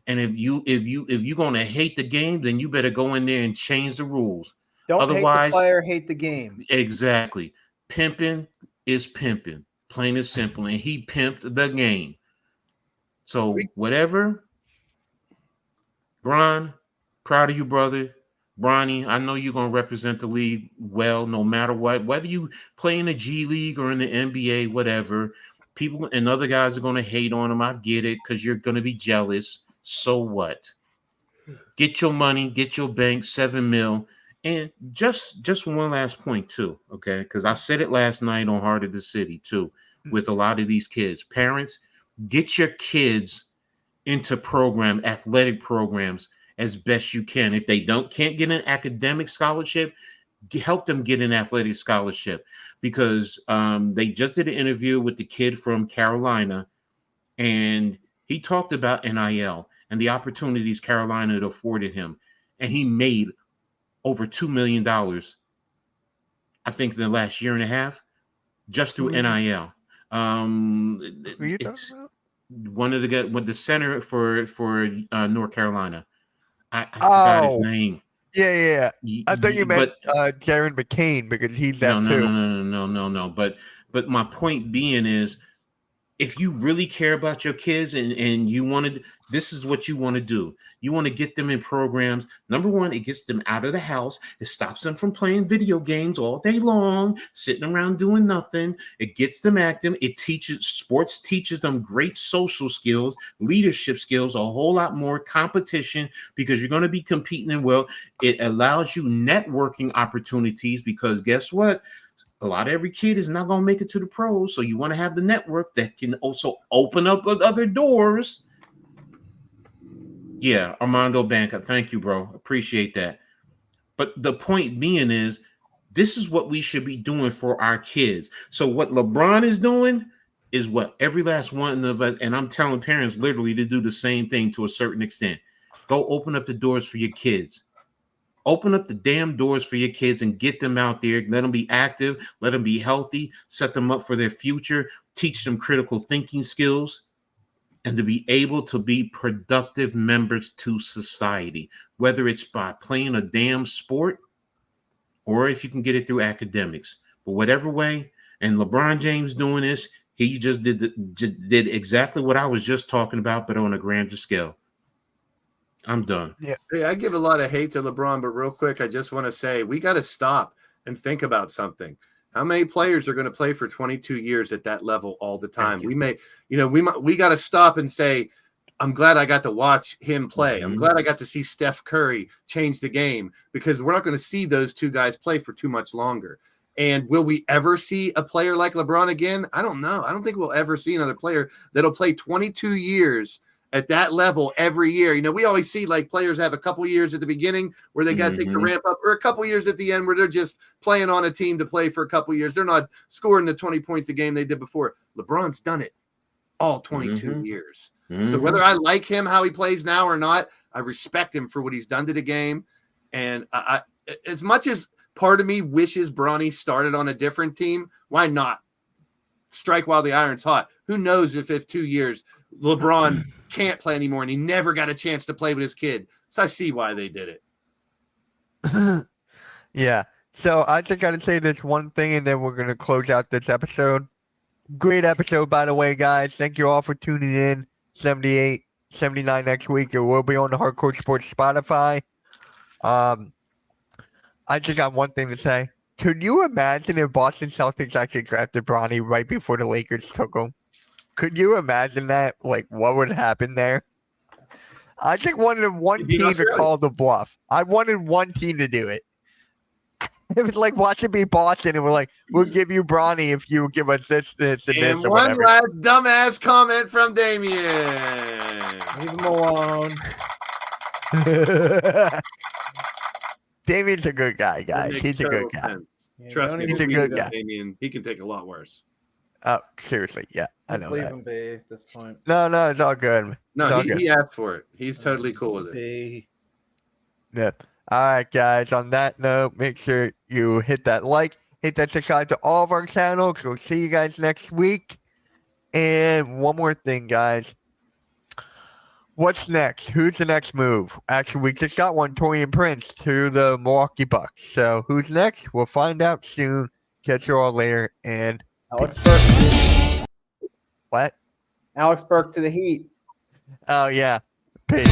And if you're gonna hate the game, then you better go in there and change the rules. Otherwise, hate the player, hate the game. Exactly. Pimping is pimping, plain and simple. And he pimped the game. So whatever. Bron, proud of you, brother. Bronny, I know you're gonna represent the league well, no matter what. Whether you play in the G League or in the NBA, whatever. People and other guys are gonna hate on him. I get it, because you're gonna be jealous. So what? Get your money, get your bank, $7 million. And just one last point too, okay? Because I said it last night on Heart of the City too, with a lot of these kids. Parents, get your kids into athletic programs as best you can. If they can't get an academic scholarship, help them get an athletic scholarship, because they just did an interview with the kid from Carolina, and he talked about NIL and the opportunities Carolina had afforded him. And he made over $2 million, I think, in the last year and a half, just through NIL. Who are you talking about? One of the center for North Carolina. I forgot his name. Yeah. I thought you meant Jaron McCain, because he's that too. No. But my point being is, if you really care about your kids and you wanted, this is what you want to do. You want to get them in programs. Number one, it gets them out of the house. It stops them from playing video games all day long, sitting around doing nothing. It gets them active. Sports teaches them great social skills, leadership skills, a whole lot more competition, because you're going to be competing in well. It allows you networking opportunities, because guess what? A lot of every kid is not going to make it to the pros. So you want to have the network that can also open up other doors. Yeah, Armando Banca. Thank you, bro. Appreciate that. But the point being is, this is what we should be doing for our kids. So what LeBron is doing, is what every last one of us, and I'm telling parents literally to do the same thing to a certain extent. Go open up the doors for your kids. Open up the damn doors for your kids and get them out there. Let them be active. Let them be healthy. Set them up for their future. Teach them critical thinking skills and to be able to be productive members to society, whether it's by playing a damn sport or if you can get it through academics. But whatever way, and LeBron James doing this, he just did exactly what I was just talking about, but on a grander scale. I'm done. Yeah. Hey, I give a lot of hate to LeBron, but real quick, I just want to say we got to stop and think about something. How many players are going to play for 22 years at that level all the time? We got to stop and say, I'm glad I got to watch him play. I'm glad I got to see Steph Curry change the game, because we're not going to see those two guys play for too much longer. And will we ever see a player like LeBron again? I don't know. I don't think we'll ever see another player that'll play 22 years at that level every year. You know, we always see like players have a couple years at the beginning where they got to take the ramp up, or a couple years at the end where they're just playing on a team to play for a couple years. They're not scoring the 20 points a game they did before. LeBron's done it all 22 years. So whether I like him, how he plays now or not, I respect him for what he's done to the game. And I as much as part of me wishes Bronny started on a different team, why not strike while the iron's hot? Who knows if 2 years LeBron can't play anymore and he never got a chance to play with his kid. So I see why they did it. Yeah. So I just got to say this one thing, and then we're going to close out this episode. Great episode, by the way, guys. Thank you all for tuning in. 78, 79 next week. It will be on the Hardcore Sports Spotify. I just got one thing to say. Could you imagine if Boston Celtics actually drafted Bronny right before the Lakers took him? Could you imagine that? Like, what would happen there? I just wanted one team to call the bluff. I wanted one team to do it. It was like watching me Boston, and we're like, we'll give you Bronny if you give us this, and this, or one whatever. last dumbass comment from Damien. Leave him alone. Damien's a good guy, guys. He's a good guy. Yeah, Trust don't me, even he's a we good know guy. Damien, he can take a lot worse. Oh, seriously, yeah, I Just know leave that. him be at this point. No, it's all good. It's No, all good. he asked for it. He's totally cool with it. Be. Yep. All right, guys. On that note, make sure you hit that like, hit that subscribe to all of our channels. We'll see you guys next week. And one more thing, guys. What's next? Who's the next move? Actually, we just got one, Torian Prince to the Milwaukee Bucks. So who's next? We'll find out soon. Catch you all later. And Alex Burke. what? Alex Burke to the Heat. Oh, yeah. Peace.